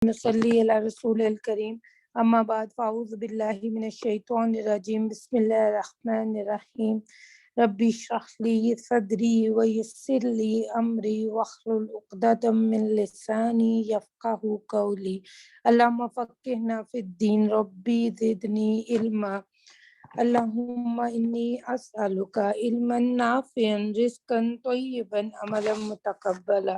نصلی علی رسول الکریم اما بعد فاعوذ باللہ من الشیطان الرجیم بسم اللہ الرحمن الرحیم ربی اشرح لی صدری ویسر لی امری واحلل عقدۃ من لسانی یفقہوا قولی اللہم فقہنا فی الدین ربی زدنی علما اللہم انی اسألک علما نافعا رزقا طیبا عملا متقبلا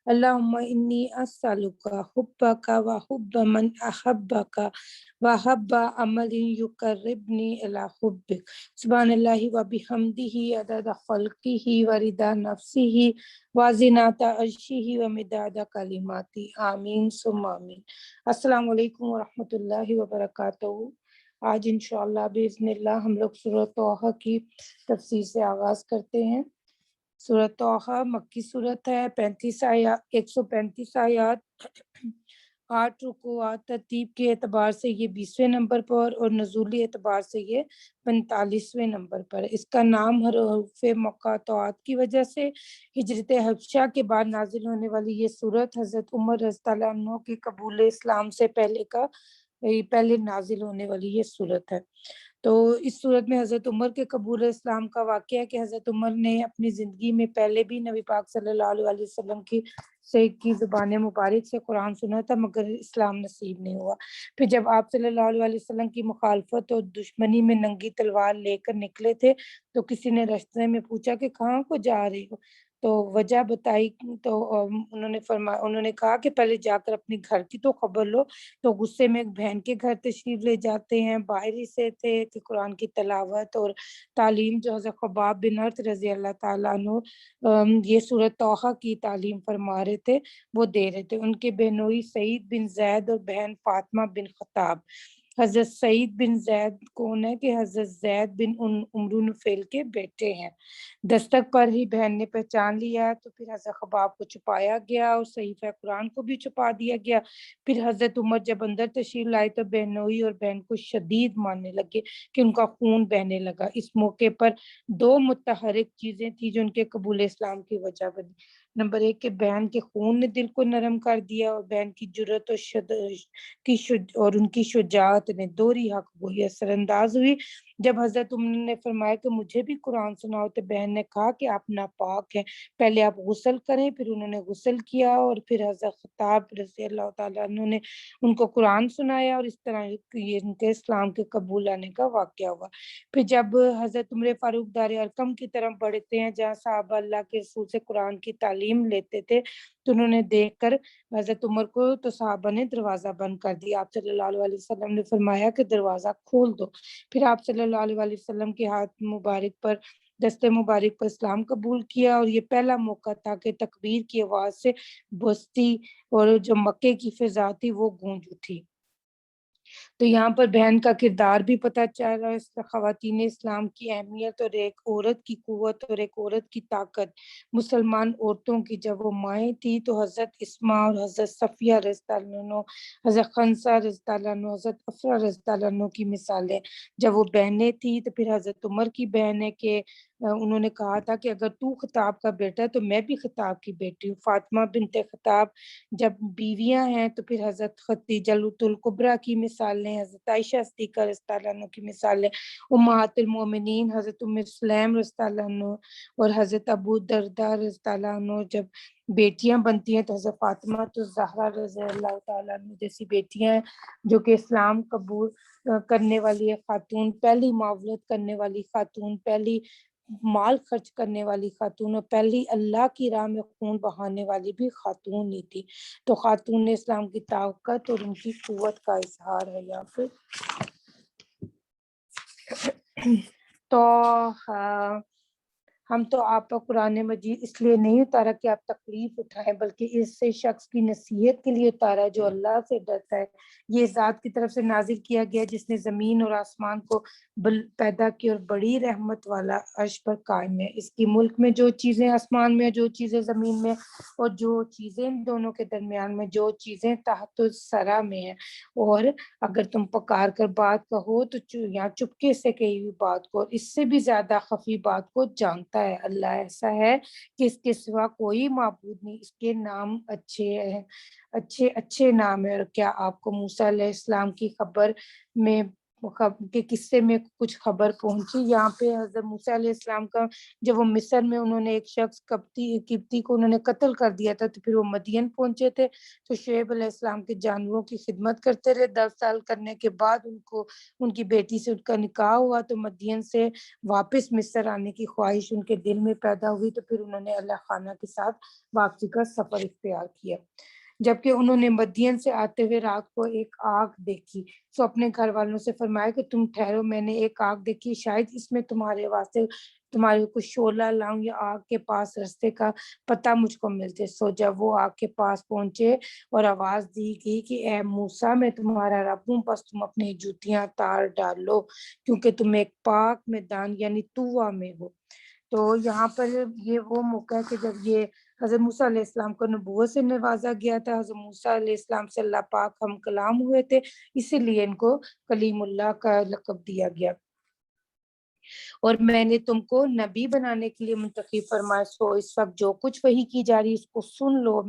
اللہم انی اسألک حبک و حب من احبک و حب عمل یقربنی الی حبک سبحان اللہ و بحمدہ عدد خلقہ و رضا نفسہ و زنۃ عرشہ و مداد کلماتہ آمین ثم آمین۔ السلام علیکم ورحمۃ اللہ وبرکاتہ۔ آج انشاءاللہ باذن اللہ ہم لوگ سورۃ طٰہٰ کی تفسیر سے آغاز کرتے ہیں۔ سورۃ طٰہٰ مکی سورت ہے، 135 آیات، 8 رکوعات۔ ترتیب کے اعتبار سے یہ 20ویں نمبر پر اور نزولی اعتبار سے یہ 45ویں نمبر پر۔ اس کا نام حروف مقاطعات کی وجہ سے ہجرت حبشہ کے بعد نازل ہونے والی یہ سورت حضرت عمر رضی اللہ عنہ کے قبول اسلام سے پہلے نازل ہونے والی یہ سورت ہے۔ تو اس صورت میں حضرت عمر کے قبول اسلام کا واقعہ ہے کہ حضرت عمر نے اپنی زندگی میں پہلے بھی نبی پاک صلی اللہ علیہ وسلم کی زبان مبارک سے قرآن سنا تھا، مگر اسلام نصیب نہیں ہوا۔ پھر جب آپ صلی اللہ علیہ وسلم کی مخالفت اور دشمنی میں ننگی تلوار لے کر نکلے تھے تو کسی نے راستے میں پوچھا کہ کہاں کو جا رہے ہو، تو وجہ بتائی تو انہوں نے کہا کہ پہلے جا کر اپنے گھر کی تو خبر لو۔ تو غصے میں ایک بہن کے گھر تشریف لے جاتے ہیں، باہر ہی سے تھے کہ قرآن کی تلاوت اور تعلیم جو حضرت خباب بن ارت رضی اللہ تعالیٰ عنہ یہ سورۃ طٰہٰ کی تعلیم فرما رہے تھے، وہ دے رہے تھے۔ ان کے بہنوئی سعید بن زید اور بہن فاطمہ بن خطاب۔ حضرت سعید بن زید کون ہے کہ حضرت زید بن عمرو نفیل کے بیٹے ہیں۔ دستک پر ہی بہن نے پہچان لیا تو پھر حضرت خباب کو چھپایا گیا اور صحیفہ قرآن کو بھی چھپا دیا گیا۔ پھر حضرت عمر جب اندر تشریف لائے تو بہنوئی اور بہن کو شدید ماننے لگے کہ ان کا خون بہنے لگا۔ اس موقع پر 2 متحرک چیزیں تھیں جو ان کے قبول اسلام کی وجہ بنی۔ نمبر 1 کہ بہن کے خون نے دل کو نرم کر دیا، اور بہن کی جرأت اور ان کی شجاعت نے دوہری حق گوئی اثر انداز ہوئی۔ جب حضرت عمر نے فرمایا کہ مجھے بھی قرآن سناؤ تو بہن نے کہا کہ آپ ناپاک ہیں، پہلے آپ غسل کریں۔ پھر انہوں نے غسل کیا اور پھر حضرت خطاب رضی اللہ تعالیٰ عنہ نے ان کو قرآن سنایا، اور اس طرح یہ ان کے اسلام کے قبول آنے کا واقعہ ہوا۔ پھر جب حضرت عمر فاروق دار ارقم کی طرف بڑھتے ہیں جہاں صحابہ اللہ کے رسول سے قرآن کی تعلیم لیتے تھے، تو انہوں نے دیکھ کر حضرت عمر کو تو صحابہ نے دروازہ بند کر دیا۔ آپ صلی اللہ علیہ وسلم نے فرمایا کہ دروازہ کھول دو۔ پھر آپ صلی اللہ علیہ وسلم کے ہاتھ مبارک پر دستے مبارک پر اسلام قبول کیا، اور یہ پہلا موقع تھا کہ تکبیر کی آواز سے بستی اور جو مکے کی فضا تھی وہ گونج اٹھی۔ تو یہاں پر بہن کا کردار بھی پتہ چل رہا ہے، خواتین اسلام کی اہمیت اور ایک عورت کی قوت اور ایک عورت کی طاقت۔ مسلمان عورتوں کی جب وہ مائیں تھی تو حضرت اسماء اور حضرت صفیہ رضی اللہ عنہ، حضرت خنسہ رضی اللہ عنہ، حضرت افرا رضی اللہ عنہ کی مثالیں۔ جب وہ بہنیں تھیں تو پھر حضرت عمر کی بہن ہے کہ انہوں نے کہا تھا کہ اگر تو خطاب کا بیٹا ہے تو میں بھی خطاب کی بیٹی ہوں۔ فاطمہ بنت خطاب جب بیویاں ہیں تو پھر حضرت خدیجہ الکبریٰ کی مثالیں، حضرت عائشہ صدیقہ رضی اللہ عنہ کی مثالیں، امہات المومنین حضرت ام سلیم رضی اللہ عنہ اور حضرت ابو درداء رضی اللہ عنہ جب بیٹیاں بنتی ہیں تو حضرت فاطمہ تو زہرا رضی اللہ تعالیٰ عنہ جیسی بیٹیاں ہیں جو کہ اسلام قبول کرنے والی خاتون، پہلی معاولت کرنے والی خاتون، پہلی مال خرچ کرنے والی خاتون اور پہلی اللہ کی راہ میں خون بہانے والی بھی خاتون ہی تھی۔ تو خاتون اسلام کی طاقت اور ان کی قوت کا اظہار ہے یہاں پہ۔ تو ہم تو آپ پر قرآن مجید اس لیے نہیں اتارا کہ آپ تکلیف اٹھائیں، بلکہ اس سے شخص کی نصیحت کے لیے اتارا ہے جو اللہ سے ڈرتا ہے۔ یہ ذات کی طرف سے نازل کیا گیا جس نے زمین اور آسمان کو پیدا کی اور بڑی رحمت والا عرش پر قائم ہے۔ اس کی ملک میں جو چیزیں آسمان میں، جو چیزیں زمین میں، اور جو چیزیں ان دونوں کے درمیان میں، جو چیزیں تحت الثری میں ہیں، اور اگر تم پکار کر بات کہو تو یا چپکے سے کہی ہوئی بات کو، اس سے بھی زیادہ خفی بات کو جانتا فرماتا ہے اللہ ایسا ہے کہ اس کے سوا کوئی معبود نہیں، اس کے نام اچھے ہیں، اچھے اچھے نام ہے۔ اور کیا آپ کو موسیٰ علیہ السلام کی خبر میں کے قصے میں کچھ خبر پہنچی؟ یہاں پہ حضرت موسیٰ علیہ السلام کا جب وہ مصر میں انہوں نے ایک شخص قبطی کو انہوں نے قتل کر دیا تھا، تو پھر وہ مدین پہنچے تھے، تو شعیب علیہ السلام کے جانوروں کی خدمت کرتے رہے۔ 10 سال کرنے کے بعد ان کی بیٹی سے ان کا نکاح ہوا، تو مدین سے واپس مصر آنے کی خواہش ان کے دل میں پیدا ہوئی، تو پھر انہوں نے اللہ خانہ کے ساتھ واپسی کا سفر اختیار کیا۔ جبکہ انہوں نے مدین سے آتے ہوئے رات کو ایک آگ دیکھی، تو اپنے گھر والوں سے فرمایا کہ تم ٹھہرو، میں نے ایک آگ دیکھی، شاید اس میں تمہارے واسطے تمہارے کو شعلہ لاؤں یا آگ کے پاس رستے کا پتہ مجھ کو ملتے۔ سو جب وہ آگ کے پاس پہنچے اور آواز دی گئی کہ اے موسیٰ میں تمہارا رب ہوں، بس تم اپنی جوتیاں تار ڈالو کیونکہ تم ایک پاک میدان یعنی طوہ میں ہو۔ تو یہاں پر یہ وہ موقع ہے کہ جب یہ حضرت موسیٰ علیہ السلام کو نبوت سے نوازا گیا تھا، حضرت موسیٰ علیہ السلام سے اللہ پاک ہم کلام ہوئے تھے، اسی لیے ان کو کلیم اللہ کا لقب دیا گیا۔ اور میں نے تم کو نبی بنانے کے لیے منتخب فرمایا، سو اس وقت جو کچھ وحی کی جا رہی اس کو سن لو،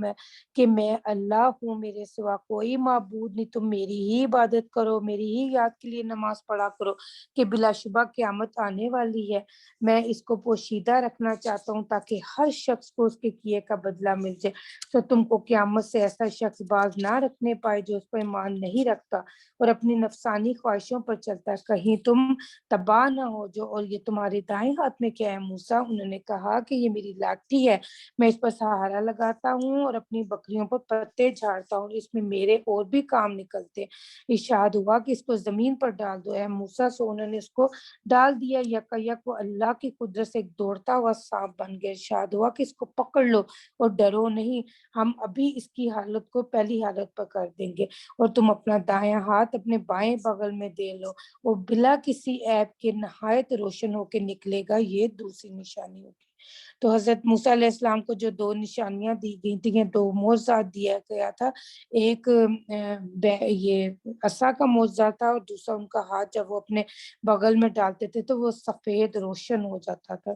کہ میں اللہ ہوں، میرے سوا کوئی معبود نہیں، تم میری ہی عبادت کرو، میری ہی یاد کے لیے نماز پڑھا کرو، کہ بلا شبہ قیامت آنے والی ہے، میں اس کو پوشیدہ رکھنا چاہتا ہوں تاکہ ہر شخص کو اس کے کیے کا بدلہ مل جائے۔ تو تم کو قیامت سے ایسا شخص باز نہ رکھنے پائے جو اس پر ایمان نہیں رکھتا اور اپنی نفسانی خواہشوں پر چلتا ہے، کہیں تم تباہ نہ ہو جو۔ اور یہ تمہارے دائیں ہاتھ میں کیا ہے موسیٰ؟ انہوں نے کہا کہ یہ میری لاٹھی ہے، میں اس پر سہارا لگاتا ہوں اور اپنی بکریوں پر پتے جھاڑتا ہوں، اس میں میرے اور بھی کام نکلتے۔ ارشاد ہوا کہ اس کو زمین پر ڈال دو اے موسیٰ، سو انہوں نے اس کو ڈال دیا، یکایک وہ اللہ کی قدرت سے ایک دوڑتا ہوا سانپ بن گیا۔ ارشاد ہوا کہ اس کو پکڑ لو اور ڈرو نہیں، ہم ابھی اس کی حالت کو پہلی حالت پر کر دیں گے، اور تم اپنا دایاں ہاتھ اپنے بائیں بغل میں دے لو، وہ بلا کسی عیب کے نہایت روشن ہو کے نکلے گا، یہ دوسری نشانی ہوگی۔ تو حضرت موسیٰ علیہ السلام کو جو 2 نشانیاں دی گئی تھیں، 2 معجزات دیا گیا تھا، ایک یہ عصا کا معجزہ تھا، اور دوسرا ان کا ہاتھ جب وہ اپنے بغل میں ڈالتے تھے تو وہ سفید روشن ہو جاتا تھا،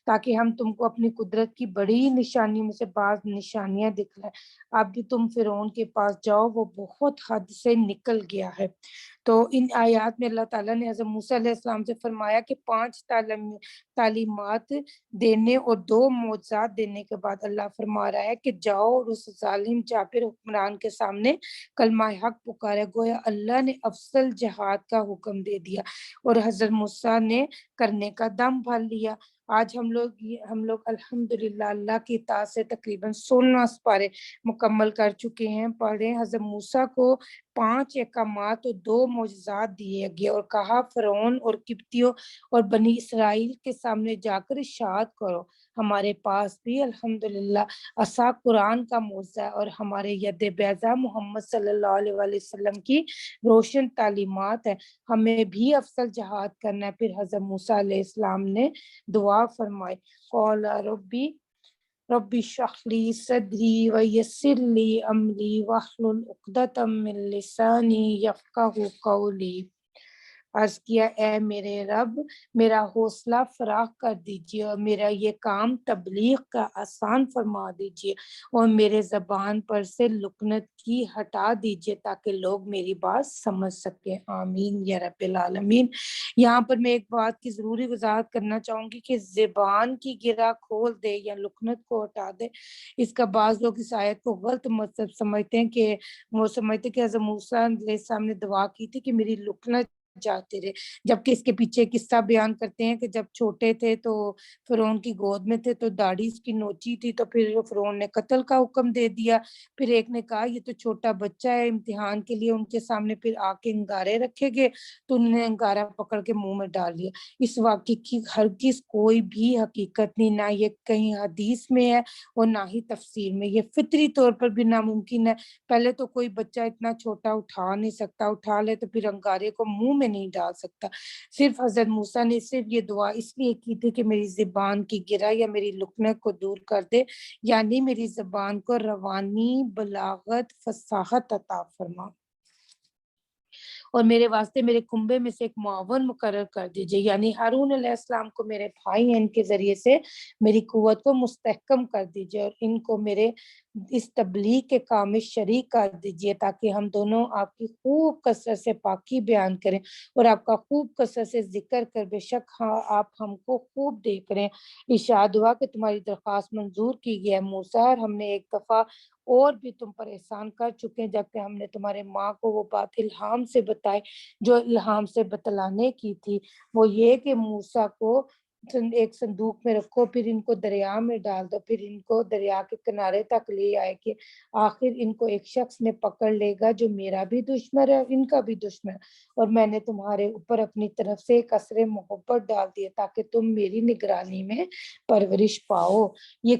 تاکہ ہم تم کو اپنی قدرت کی بڑی نشانی میں سے بعض نشانیاں دکھلائیں۔ اب بھی تم فرعون کے پاس جاؤ، وہ بہت حد سے نکل گیا ہے۔ تو ان آیات میں اللہ تعالیٰ نے حضرت موسیٰ علیہ السلام سے فرمایا کہ 5 تعلیمات دینے اور 2 معجزات دینے کے بعد اللہ فرما رہا ہے کہ جاؤ اور اس ظالم جابر حکمران کے سامنے کلمہ حق پکارے، گویا اللہ نے افضل جہاد کا حکم دے دیا، اور حضرت موسیٰ نے کرنے کا دم بھر لیا۔ آج ہم لوگ الحمدللہ اللہ کی اطاعت سے تقریباً 16 سپارے مکمل کر چکے ہیں۔ پڑھیں حضرت موسیٰ کو 5 احکامات اور 2 معجزات دیے گئے، اور کہا فرعون اور قبطیوں اور بنی اسرائیل کے سامنے جا کر ارشاد کرو، ہمارے پاس بھی الحمدللہ عصا قرآن کا معجزہ ہے، اور ہمارے ید بیضا محمد صلی اللہ علیہ وآلہ وسلم کی روشن تعلیمات ہے، ہمیں بھی افضل جہاد کرنا ہے۔ پھر حضرت موسیٰ علیہ السلام نے دعا فرمائی، قال ربی اشرح لی صدری ویسر لی امری واحلل عقدۃ من لسانی یفقہوا قولی۔ عرض کیا اے میرے رب میرا حوصلہ فراخ کر دیجیے، اور میرا یہ کام تبلیغ کا آسان فرما دیجیے، اور میرے زبان پر سے لکنت کی ہٹا دیجیے تاکہ لوگ میری بات سمجھ سکیں، آمین یا رب العالمین۔ یہاں پر میں ایک بات کی ضروری وضاحت کرنا چاہوں گی کہ زبان کی گرہ کھول دے یا لکنت کو ہٹا دے، اس کا بعض لوگ اس آیت کو غلط مطلب سمجھتے ہیں، کہ وہ سمجھتے کہ حضرت موسیٰ علیہ السلام نے دعا کی تھی کہ میری لکنت جاتے رہے، جبکہ اس کے پیچھے قصہ بیان کرتے ہیں کہ جب چھوٹے تھے تو فرعون کی گود میں تھے تو داڑھی اس کی نوچی تھی، تو پھر فرعون نے قتل کا حکم دے دیا۔ پھر ایک نے کہا یہ تو چھوٹا بچہ ہے، امتحان کے لیے ان کے سامنے پھر آ کے انگارے رکھے گئے، تو انہوں نے انگارہ پکڑ کے منہ میں ڈال لیا۔ اس واقعے کی ہرگز کوئی بھی حقیقت نہیں، نہ یہ کہیں حدیث میں ہے اور نہ ہی تفسیر میں، یہ فطری طور پر بھی ناممکن ہے۔ پہلے تو کوئی بچہ اتنا چھوٹا اٹھا نہیں سکتا، اٹھا لے تو پھر انگارے کو منہ میں نہیں ڈال سکتا۔ صرف حضرت موسیٰ نے صرف یہ دعا اس لیے کی تھی کہ میری زبان کی گرہ یا میری لکنت کو دور کر دے، یعنی میری زبان کو روانی، بلاغت، فصاحت عطا فرما۔ اور میرے واسطے میرے کنبے میں سے ایک معاون مقرر کر دیجئے، یعنی ہارون علیہ السلام کو میرے بھائی ہیں، ان کے ذریعے سے میری قوت کو مستحکم کر دیجئے اور ان کو میرے اس تبلیغ کے کام میں شریک کر دیجئے، تاکہ ہم دونوں آپ کی خوب کثرت سے پاکی بیان کریں اور آپ کا خوب کثرت سے ذکر کر، بے شک ہاں آپ ہم کو خوب دیکھ رہے ہیں۔ ارشاد ہوا کہ تمہاری درخواست منظور کی گئی ہے موسیٰ، اور ہم نے ایک دفعہ اور بھی تم پر احسان کر چکے ہیں، جبکہ ہم نے تمہارے ماں کو وہ بات الہام سے بتائی جو الہام سے بتلانے کی تھی، وہ یہ کہ موسیٰ کو ایک صندوق میں رکھو، پھر ان کو دریا میں ڈال دو، پھر ان کو دریا کے کنارے تک لے آئے کہ آخر ان کو ایک شخص نے پکڑ لے گا جو میرا بھی دشمن ہے ان کا بھی دشمن ہے، اور میں نے تمہارے اوپر اپنی طرف سے ایک اثر محبت ڈال دیا تاکہ تم میری نگرانی میں پرورش پاؤ۔ یہ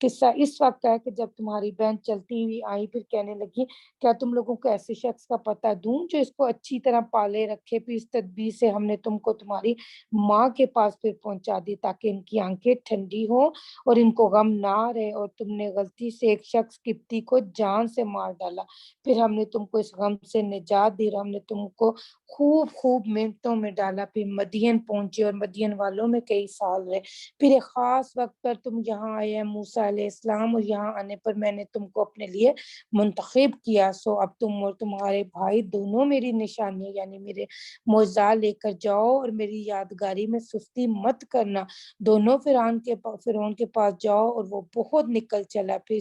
قصہ اس وقت ہے کہ جب تمہاری بہن چلتی ہوئی آئی، پھر کہنے لگی کیا تم لوگوں کو ایسے شخص کا پتہ دوں جو اس کو اچھی طرح پالے رکھے، پھر اس تدبیر سے ہم نے تم کو تمہاری ماں کے پاس پھر پہنچا دی تاکہ ان کی آنکھیں ٹھنڈی ہوں اور ان کو غم نہ رہے، اور تم نے غلطی سے ایک شخص قبطی کو جان سے مار ڈالا، پھر ہم نے تم کو اس غم سے نجات دی اور ہم نے تم کو خوب خوب محنتوں میں ڈالا، پھر مدین پہنچے اور مدین والوں میں کئی سال رہے، پھر ایک خاص وقت پر تم یہاں آئے ہیں موسیٰ علیہ السلام، اور یہاں آنے پر میں نے تم کو اپنے لیے منتخب کیا، سو اب تم اور تمہارے بھائی دونوں میری نشانی یعنی میرے معجزات لے کر جاؤ اور میری یادگاری میں سستی مت کرنا، دونوں فرعون کے پاس جاؤ، اور وہ بہت نکل چلا، پھر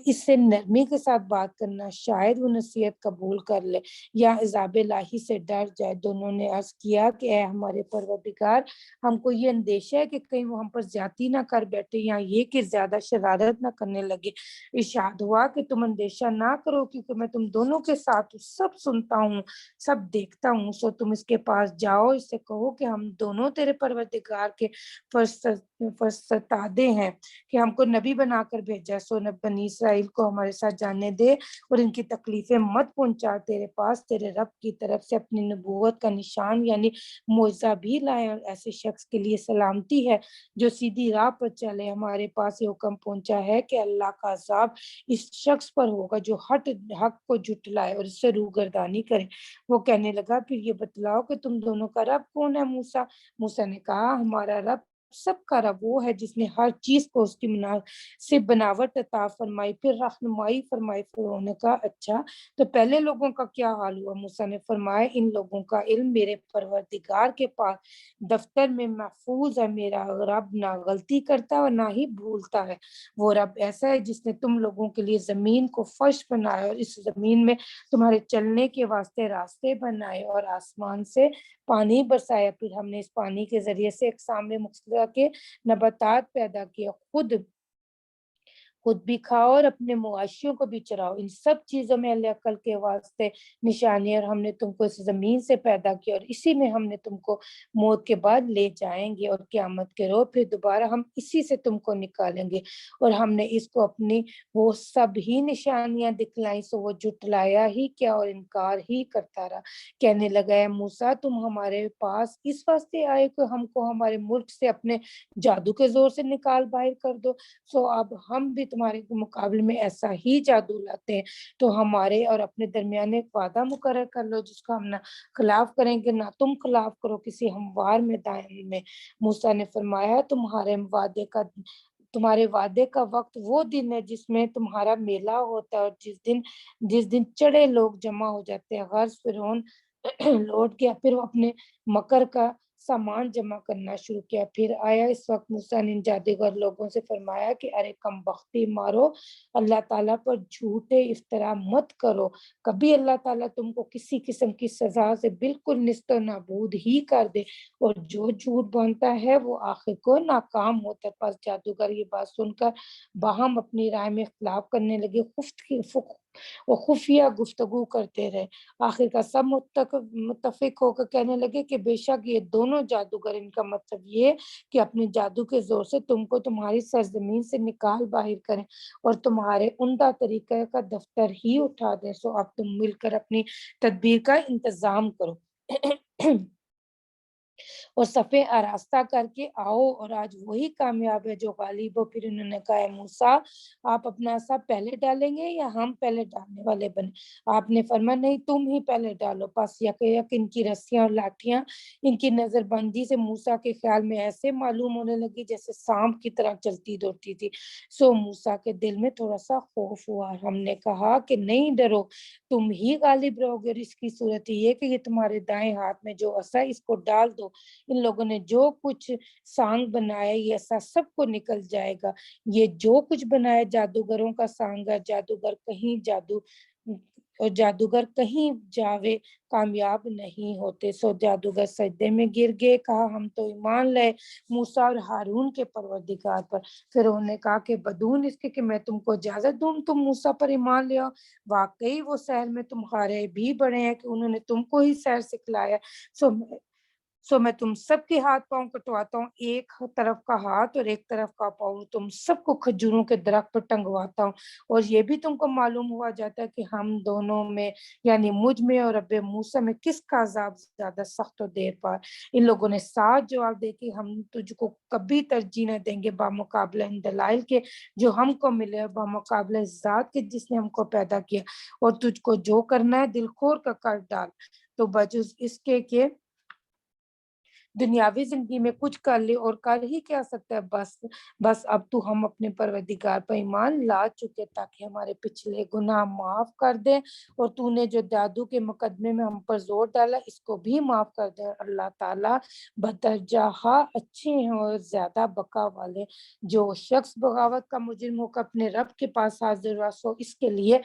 اس سے نرمی کے ساتھ بات کرنا، شاید وہ نصیحت قبول کر لے یا عذاب الہی سے ڈر جائے۔ دونوں نے عرض کیا کہ اے ہمارے پروردگار، ہم کو یہ اندیشہ ہے کہ کہیں وہ ہم پر زیادتی نہ کر بیٹھے یا یہ کہ زیادہ شرارت نہ کرنے لگے۔ ارشاد ہوا کہ تم اندیشہ نہ کرو، کیونکہ میں تم دونوں کے ساتھ سب سنتا ہوں، سب دیکھتا ہوں، سو تم اس کے پاس جاؤ، اس سے کہو کہ ہم دونوں تیرے پروردگار کے فرستادے ہیں کہ ہم کو نبی بنا کر بھیجا، سو بنی اسرائیل کو ہمارے ساتھ جانے دے اور ان کی تکلیفیں مت پہنچا، تیرے پاس تیرے رب کی طرف سے اپنی نبوت کا نشان یعنی معجزہ بھی لائے، اور ایسے شخص کے لیے سلامتی ہے جو سیدھی راہ پر چلے۔ ہمارے پاس یہ حکم پہنچا ہے کہ اللہ کا عذاب اس شخص پر ہوگا جو حق کو جھٹلائے اور اس سے روگردانی کرے۔ وہ کہنے لگا پھر یہ بتلاؤ کہ تم دونوں کا رب کون ہے موسیٰ؟ موسیٰ نے کہا ہمارا رب سب کا رب وہ ہے جس نے ہر چیز کو اس کی مناسب بناوٹ عطا فرمائی، پھر رہنمائی فرمائی۔ فرعون نے کہا اچھا تو پہلے لوگوں کا کیا حال ہوا؟ موسیٰ نے فرمایا ان لوگوں کا علم میرے پروردگار کے پاس دفتر میں محفوظ ہے، میرا رب نہ غلطی کرتا اور نہ ہی بھولتا ہے، وہ رب ایسا ہے جس نے تم لوگوں کے لیے زمین کو فرش بنایا اور اس زمین میں تمہارے چلنے کے واسطے راستے بنائے اور آسمان سے پانی برسایا، پھر ہم نے اس پانی کے ذریعے سے اقسام مختلف کے نباتات پیدا کیے، خود بھی کھاؤ اور اپنے مواشیوں کو بھی چراؤ، ان سب چیزوں میں اہل عقل کے واسطے نشانی، اور ہم نے تم کو اس زمین سے پیدا کیا اور اسی میں ہم نے تم کو موت کے بعد لے جائیں گے، اور قیامت کے روز پھر دوبارہ ہم اسی سے تم کو نکالیں گے، اور ہم نے اس کو اپنی وہ سب ہی نشانیاں دکھلائیں، سو وہ جھٹلایا ہی کیا اور انکار ہی کرتا رہا، کہنے لگا اے موسیٰ تم ہمارے پاس اس واسطے آئے کہ ہم کو ہمارے ملک سے اپنے جادو کے زور سے نکال باہر کر دو، سو اب ہم بھی تمہارے مقابلے میں ایسا ہی جادو لاتے ہیں، تو ہمارے اور اپنے درمیان ایک وعدہ مقرر کر لو جس کو ہم نہ خلاف کریں گے نہ تم خلاف کرو کسی ہموار میدان میں۔ موسیٰ نے فرمایا تمہارے وعدے کا وقت وہ دن ہے جس میں تمہارا میلہ ہوتا ہے اور جس دن چڑے لوگ جمع ہو جاتے ہیں۔ غرض فرعون لوٹ گیا، پھر وہ اپنے مکر کا سامان جمع کرنا شروع کیا، پھر آیا اس وقت موسیٰ نے ان جادوگر لوگوں سے فرمایا کہ ارے کم بختی مارو، اللہ تعالیٰ پر جھوٹے افطرا مت کرو، کبھی اللہ تعالیٰ تم کو کسی قسم کی سزا سے بالکل نیست و نابود ہی کر دے، اور جو جھوٹ باندھتا ہے وہ آخر کو ناکام ہوتا ہے۔ پس جادوگر یہ بات سن کر باہم اپنی رائے میں اختلاف کرنے لگے، وہ خفیہ گفتگو کرتے رہے، آخر کا سب متفق ہو کر کہنے لگے کہ بے شک یہ دونوں جادوگر، ان کا مطلب یہ کہ اپنے جادو کے زور سے تم کو تمہاری سرزمین سے نکال باہر کریں اور تمہارے عمدہ طریقہ کا دفتر ہی اٹھا دیں، سو اب تم مل کر اپنی تدبیر کا انتظام کرو۔ اور صفے آراستہ کر کے آؤ اور آج وہی کامیاب ہے جو غالب ہو۔ پھر انہوں نے کہا اے موسیٰ آپ اپنا عصا پہلے ڈالیں گے یا ہم پہلے ڈالنے والے بنے؟ آپ نے فرمایا نہیں تم ہی پہلے ڈالو۔ پس یک یک ان کی رسیاں اور لاٹھیاں ان کی نظر بندی سے موسیٰ کے خیال میں ایسے معلوم ہونے لگی جیسے سانپ کی طرح چلتی دوڑتی تھی۔ سو موسیٰ کے دل میں تھوڑا سا خوف ہوا، ہم نے کہا کہ نہیں ڈرو، تم ہی غالب رہو گے۔ اور اس کی صورت یہ کہ یہ تمہارے دائیں ہاتھ میں جو عصا اس کو ڈال دو، ان لوگوں نے جو کچھ سانگ بنایا یہ عصا سب کو نکل جائے گا۔ یہ جو کچھ بنایا جادوگروں کا سانگ ہے، جادوگر کہیں جاوے کامیاب نہیں ہوتے۔ سو جادوگر سجدے میں گر گئے، کہا ہم تو ایمان لائے موسیٰ اور ہارون کے پروردگار پر۔ پھر انہوں نے کہا کہ بدون اس کے کہ میں تم کو اجازت دوں تم موسیٰ پر ایمان لے آؤ، واقعی وہ سحر میں تمہارے بھی بڑے ہیں کہ انہوں نے تم کو ہی سحر سکھلایا۔ سو میں تم سب کے ہاتھ پاؤں کٹواتا ہوں، ایک طرف کا ہاتھ اور ایک طرف کا پاؤں تم سب کو کھجوروں کے درخت پر ٹنگواتا ہوں، اور یہ بھی تم کو معلوم ہوا جاتا ہے کہ ہم دونوں میں یعنی مجھ میں اور رب موسیٰ میں کس کا عذاب زیادہ سخت و دیر پار۔ ان لوگوں نے ساتھ جواب دے کہ ہم تجھ کو کبھی ترجیح نہ دیں گے بامقابلہ ان دلائل کے جو ہم کو ملے، بامقابلہ ذات کے جس نے ہم کو پیدا کیا، اور تجھ کو جو کرنا ہے دل کھول کر کر ڈال۔ تو بجز اس کے کہ دنیاوی زندگی میں کچھ کر لے اور کر ہی کیا سکتا ہے، بس اب تو ہم اپنے پروردگار پر ایمان لا چکے تاکہ ہمارے پچھلے گناہ معاف کر دے، اور تو نے جو جادو کے مقدمے میں ہم پر زور ڈالا اس کو بھی معاف کر دے۔ اللہ تعالیٰ بدرجہ اچھے ہیں اور زیادہ بقا والے۔ جو شخص بغاوت کا مجرم ہو کر اپنے رب کے پاس حاضر ہوا سو اس کے لیے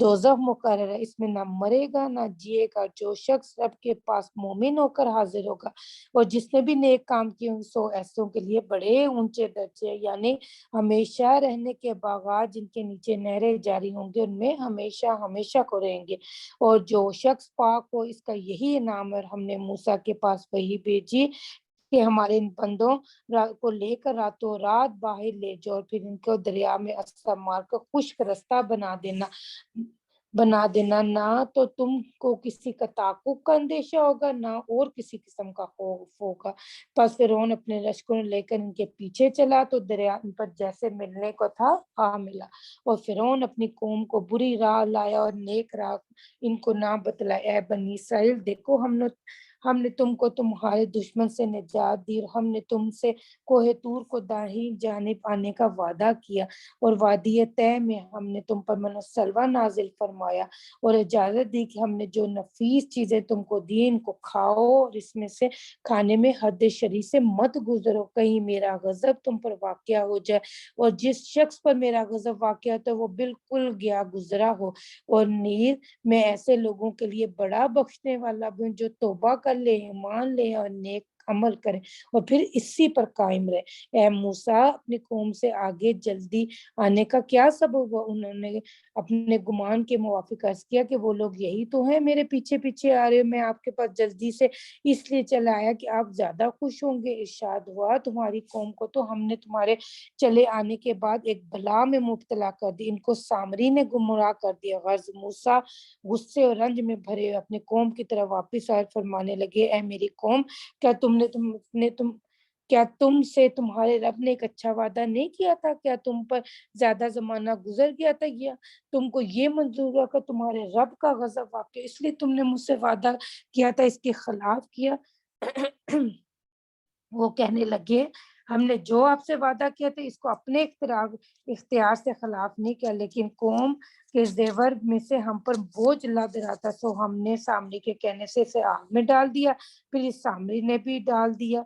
دوزخ مقرر ہے، اس میں نہ مرے گا نہ جیے گا۔ جو شخص رب کے پاس مومن ہو کر حاضر ہوگا اور جس نے بھی نیک کام کیے سو ایسوں کے لیے بڑے اونچے درجے، یعنی ہمیشہ رہنے کے باغات جن کے نیچے نہریں جاری ہوں گے، ان میں ہمیشہ ہمیشہ کو رہیں گے۔ اور جو شخص پاک ہو اس کا یہی انعام ہے۔ اور ہم نے موسیٰ کے پاس وہی بھیجی کہ ہمارے ان بندوں کو لے کر راتوں رات باہر لے جاؤ، اور پھر ان کو دریا میں عصا مار کر خشک رستہ بنا دینا، نہ تو تم کو کسی کا تعاقب کا اندیشہ ہوگا نہ اور کسی قسم کا خوف ہوگا۔ پس فرعون اپنے لشکروں لے کر ان کے پیچھے چلا تو دریا ان پر جیسے ملنے کو تھا آ ملا، اور فرعون اپنی قوم کو بری راہ لایا اور نیک راہ ان کو نہ بتلایا۔ اے بنی اسرائیل دیکھو ہم نے تم کو تمہارے دشمن سے نجات دی، اور ہم نے تم سے کوہ طور کو دائیں جانب آنے کا وعدہ کیا، اور وادی طے میں ہم نے تم پر من و سلوہ نازل فرمایا، اور اجازت دی کہ ہم نے جو نفیس چیزیں تم کو دی ان کو کھاؤ، اور اس میں سے کھانے میں حد شریع سے مت گزرو، کہیں میرا غضب تم پر واقع ہو جائے، اور جس شخص پر میرا غضب واقع ہوتا ہے وہ بالکل گیا گزرا ہو۔ اور نیز میں ایسے لوگوں کے لیے بڑا بخشنے والا بھی ہوں جو توبہ کر لے، ایمان لے اور نیک عمل کرے اور پھر اسی پر قائم رہے۔ اے موسیٰ اپنی قوم سے آگے جلدی آنے کا کیا سبب ہوا؟ انہوں نے اپنے گمان کے موافق عرض کیا کہ وہ لوگ یہی تو ہیں میرے پیچھے پیچھے آ رہے، میں آپ کے پاس جلدی سے اس لیے چلا آیا کہ آپ زیادہ خوش ہوں گے۔ ارشاد ہوا تمہاری قوم کو تو ہم نے تمہارے چلے آنے کے بعد ایک بلا میں مبتلا کر دی، ان کو سامری نے گمراہ کر دیا۔ غرض موسیٰ غصے اور رنج میں بھرے اپنے قوم کی طرف واپس آئے، فرمانے لگے اے میری قوم کیا تم سے تمہارے رب نے ایک اچھا وعدہ نہیں کیا تھا؟ کیا تم پر زیادہ زمانہ گزر گیا تھا؟ یا تم کو یہ منظور ہوا کہ تمہارے رب کا غضب واقع اس لیے تم نے مجھ سے وعدہ کیا تھا اس کے خلاف کیا؟ وہ کہنے لگے ہم نے جو آپ سے وعدہ کیا تھا اس کو اپنے اختیار سے خلاف نہیں کیا، لیکن قوم کے زیور میں سے ہم پر بوجھ لد رہا تھا، سو ہم نے سامری کے کہنے سے اسے آگ میں ڈال دیا، پھر اس سامری نے بھی ڈال دیا۔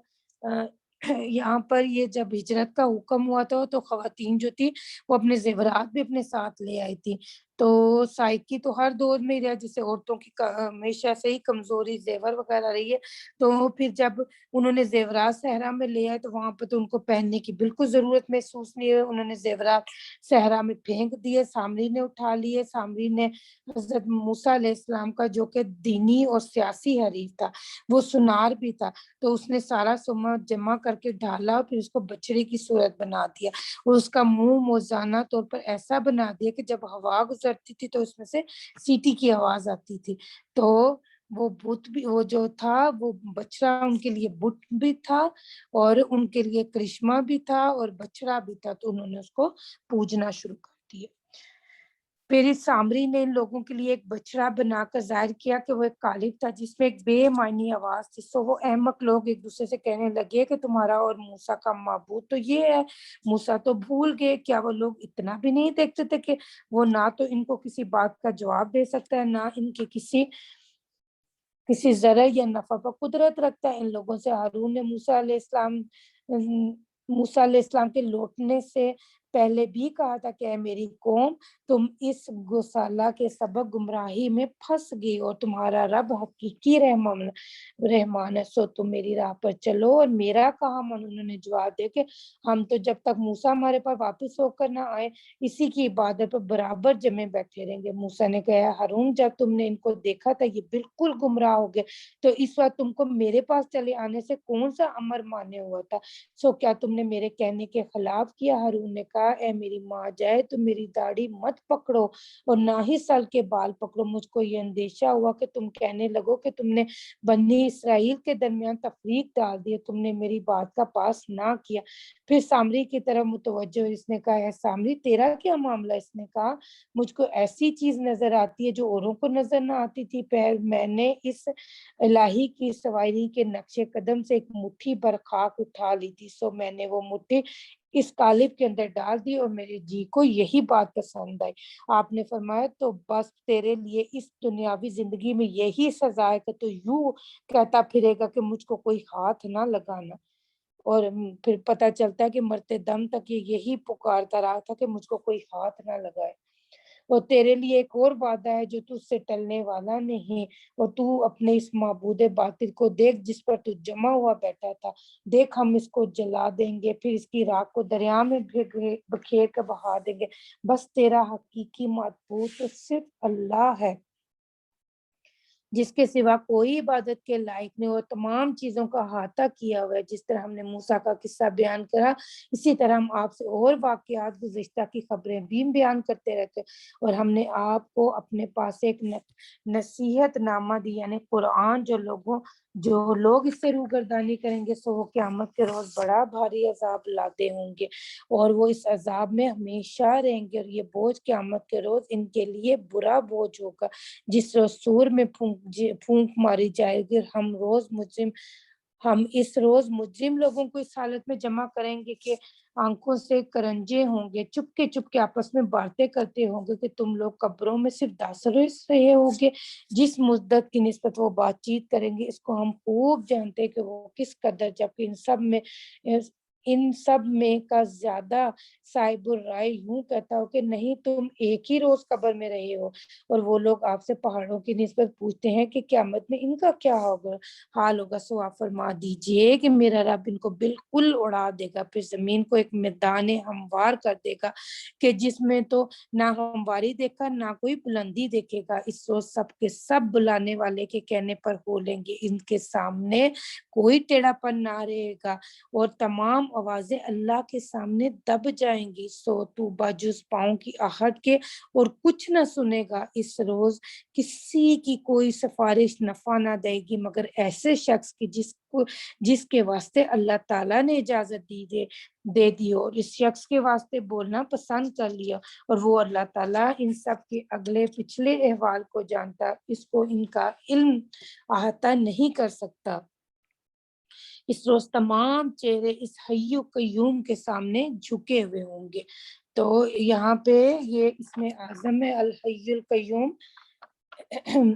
یہاں پر یہ جب ہجرت کا حکم ہوا تھا تو خواتین جو تھی وہ اپنے زیورات بھی اپنے ساتھ لے آئی تھی۔ تو سائیکی تو ہر دور میں رہا، جسے عورتوں کی ہمیشہ سے ہی کمزوری زیور وغیرہ رہی ہے، تو پھر جب انہوں نے زیورات صحرا میں لے آئے تو وہاں پہ تو ان کو پہننے کی بالکل ضرورت محسوس نہیں ہوئی، انہوں نے زیورات صحرا میں پھینک دیے، سامری نے اٹھا لیے۔ سامری نے حضرت موسیٰ علیہ السلام کا جو کہ دینی اور سیاسی حریف تھا، وہ سنار بھی تھا، تو اس نے سارا سمت جمع کر کے ڈالا اور پھر اس کو بچڑے کی صورت بنا دیا، اور اس کا منہ موزانہ طور پر ایسا بنا دیا کہ جب ہوا گزرتی تھی تو اس میں سے سیٹی کی آواز آتی تھی۔ تو وہ بت بھی، وہ جو تھا وہ بچڑا ان کے لیے بت بھی تھا اور ان کے لیے کرشمہ بھی تھا اور بچڑا بھی تھا، تو انہوں نے اس کو پوجنا شروع کر دیا۔ پھر اس سامری نے ان لوگوں کے لیے ایک بچڑا بنا کر ظاہر کیا کہ وہ ایک قالب تھا جس میں ایک بے معنی آواز تھی۔ سو وہ احمق لوگ ایک دوسرے سے کہنے لگے کہ تمہارا اور موسیٰ کا معبود تو یہ ہے۔ موسیٰ تو بھول گئے، کیا وہ لوگ اتنا بھی نہیں دیکھتے تھے کہ وہ نہ تو ان کو کسی بات کا جواب دے سکتا ہے، نہ ان کے کسی ضرر یا نفع پر قدرت رکھتا ہے۔ ان لوگوں سے ہارون نے موسیٰ علیہ السلام کے لوٹنے سے پہلے بھی کہا تھا کہ اے میری قوم، تم اس گسالہ کے سبب گمراہی میں پھنس گئی اور تمہارا رب حقیقی رحمان ہے، سو تم میری راہ پر چلو اور میرا کام۔ انہوں نے جواب دے کہ ہم تو جب تک موسیٰ ہمارے پاس واپس ہو کر نہ آئے اسی کی عبادت پر برابر جمے بیٹھے رہیں گے۔ موسیٰ نے کہا ہارون، جب تم نے ان کو دیکھا تھا یہ بالکل گمراہ ہو گئے، تو اس وقت تم کو میرے پاس چلے آنے سے کون سا امر مانے ہوا تھا؟ سو کیا تم نے میرے کہنے کے خلاف کیا؟ ہارون نے کہا اے میری ماں جائے تو میری داڑھی مت پکڑو اور نہ ہی سر کے بال پکڑو، مجھ کو یہ اندیشہ ہوا کہ تم کہنے لگو کہ تم نے بنی اسرائیل کے درمیان تفریق ڈال دی، تم نے میری بات کا پاس نہ کیا۔ پھر سامری کی طرف متوجہ، اس نے کہا اے سامری تیرا کیا معاملہ؟ اس نے کہا مجھ کو ایسی چیز نظر آتی ہے جو اوروں کو نظر نہ آتی تھی۔ پہل میں نے اس الہی کی سواری کے نقش قدم سے ایک مٹھی بھر خاک اٹھا لی تھی، سو میں نے وہ مٹھی اس قالب کے اندر ڈال دی اور میرے جی کو یہی بات پسند آئی۔ آپ نے فرمایا تو بس تیرے لیے اس دنیاوی زندگی میں یہی سزا ہے کہ تو یوں کہتا پھرے گا کہ مجھ کو کوئی ہاتھ نہ لگانا، اور پھر پتہ چلتا ہے کہ مرتے دم تک یہ یہی پکارتا رہا تھا کہ مجھ کو کوئی ہاتھ نہ لگائے۔ اور تیرے لیے ایک اور وعدہ ہے جو تجھ سے ٹلنے والا نہیں، اور تو اپنے اس معبود باطل کو دیکھ جس پر تو جمع ہوا بیٹھا تھا، دیکھ ہم اس کو جلا دیں گے، پھر اس کی راکھ کو دریا میں بکھیر کر بہا دیں گے، بس تیرا حقیقی معبود تو صرف اللہ ہے جس کے سوا کوئی عبادت کے لائق نہیں، اور تمام چیزوں کا احاطہ کیا ہوا ہے۔ جس طرح ہم نے موسیٰ کا قصہ بیان کرا، اسی طرح ہم آپ سے اور واقعات گزشتہ کی خبریں بھی بیان کرتے رہتے، اور ہم نے آپ کو اپنے پاس ایک نصیحت نامہ دی، یعنی قرآن، جو لوگ اس سے روگردانی کریں گے سو وہ قیامت کے روز بڑا بھاری عذاب لاتے ہوں گے اور وہ اس عذاب میں ہمیشہ رہیں گے، اور یہ بوجھ قیامت کے روز ان کے لیے برا بوجھ ہوگا، جس روز سور میں پھونک ماری جائے گی۔ ہم اس روز مجرم لوگوں کو اس حالت میں جمع کریں گے کہ آنکھوں سے کرنجے ہوں گے، چپ کے آپس میں باتیں کرتے ہوں گے کہ تم لوگ قبروں میں صرف داسرس رہے ہوگے۔ جس مدت کی نسبت وہ بات چیت کریں گے اس کو ہم خوب جانتے ہیں کہ وہ کس قدر، جبکہ ان سب میں کا زیادہ صاحب الرائے یوں کہتا ہو کہ نہیں تم ایک ہی روز قبر میں رہے ہو، اور وہ لوگ آپ سے پہاڑوں کی نسبت پوچھتے ہیں کہ قیامت میں ان کا کیا حال ہوگا، سو آپ فرما دیجئے کہ میرا رب ان کو بالکل اڑا دے گا، پھر زمین کو ایک میدان ہموار کر دے گا کہ جس میں تو نہ ہمواری دیکھا نہ کوئی بلندی دیکھے گا۔ اس روز سب کے سب بلانے والے کے کہنے پر بولیں گے، ان کے سامنے کوئی ٹیڑھا پن نہ رہے گا اور تمام آوازیں اللہ کے سامنے دب جائیں گی، سو تو بجز پاؤں کی آہٹ کے اور کچھ نہ سنے گا۔ اس روز کسی کی کوئی سفارش نفع نہ دے گی مگر ایسے شخص کی جس کے واسطے اللہ تعالیٰ نے اجازت دے دی اور اس شخص کے واسطے بولنا پسند کر لیا، اور وہ اللہ تعالیٰ ان سب کے اگلے پچھلے احوال کو جانتا، اس کو ان کا علم احاطہ نہیں کر سکتا۔ اس روز تمام چہرے اس حی قیوم کے سامنے جھکے ہوئے ہوں گے۔ تو یہاں پہ یہ اسم اعظم ہے الحی القیوم۔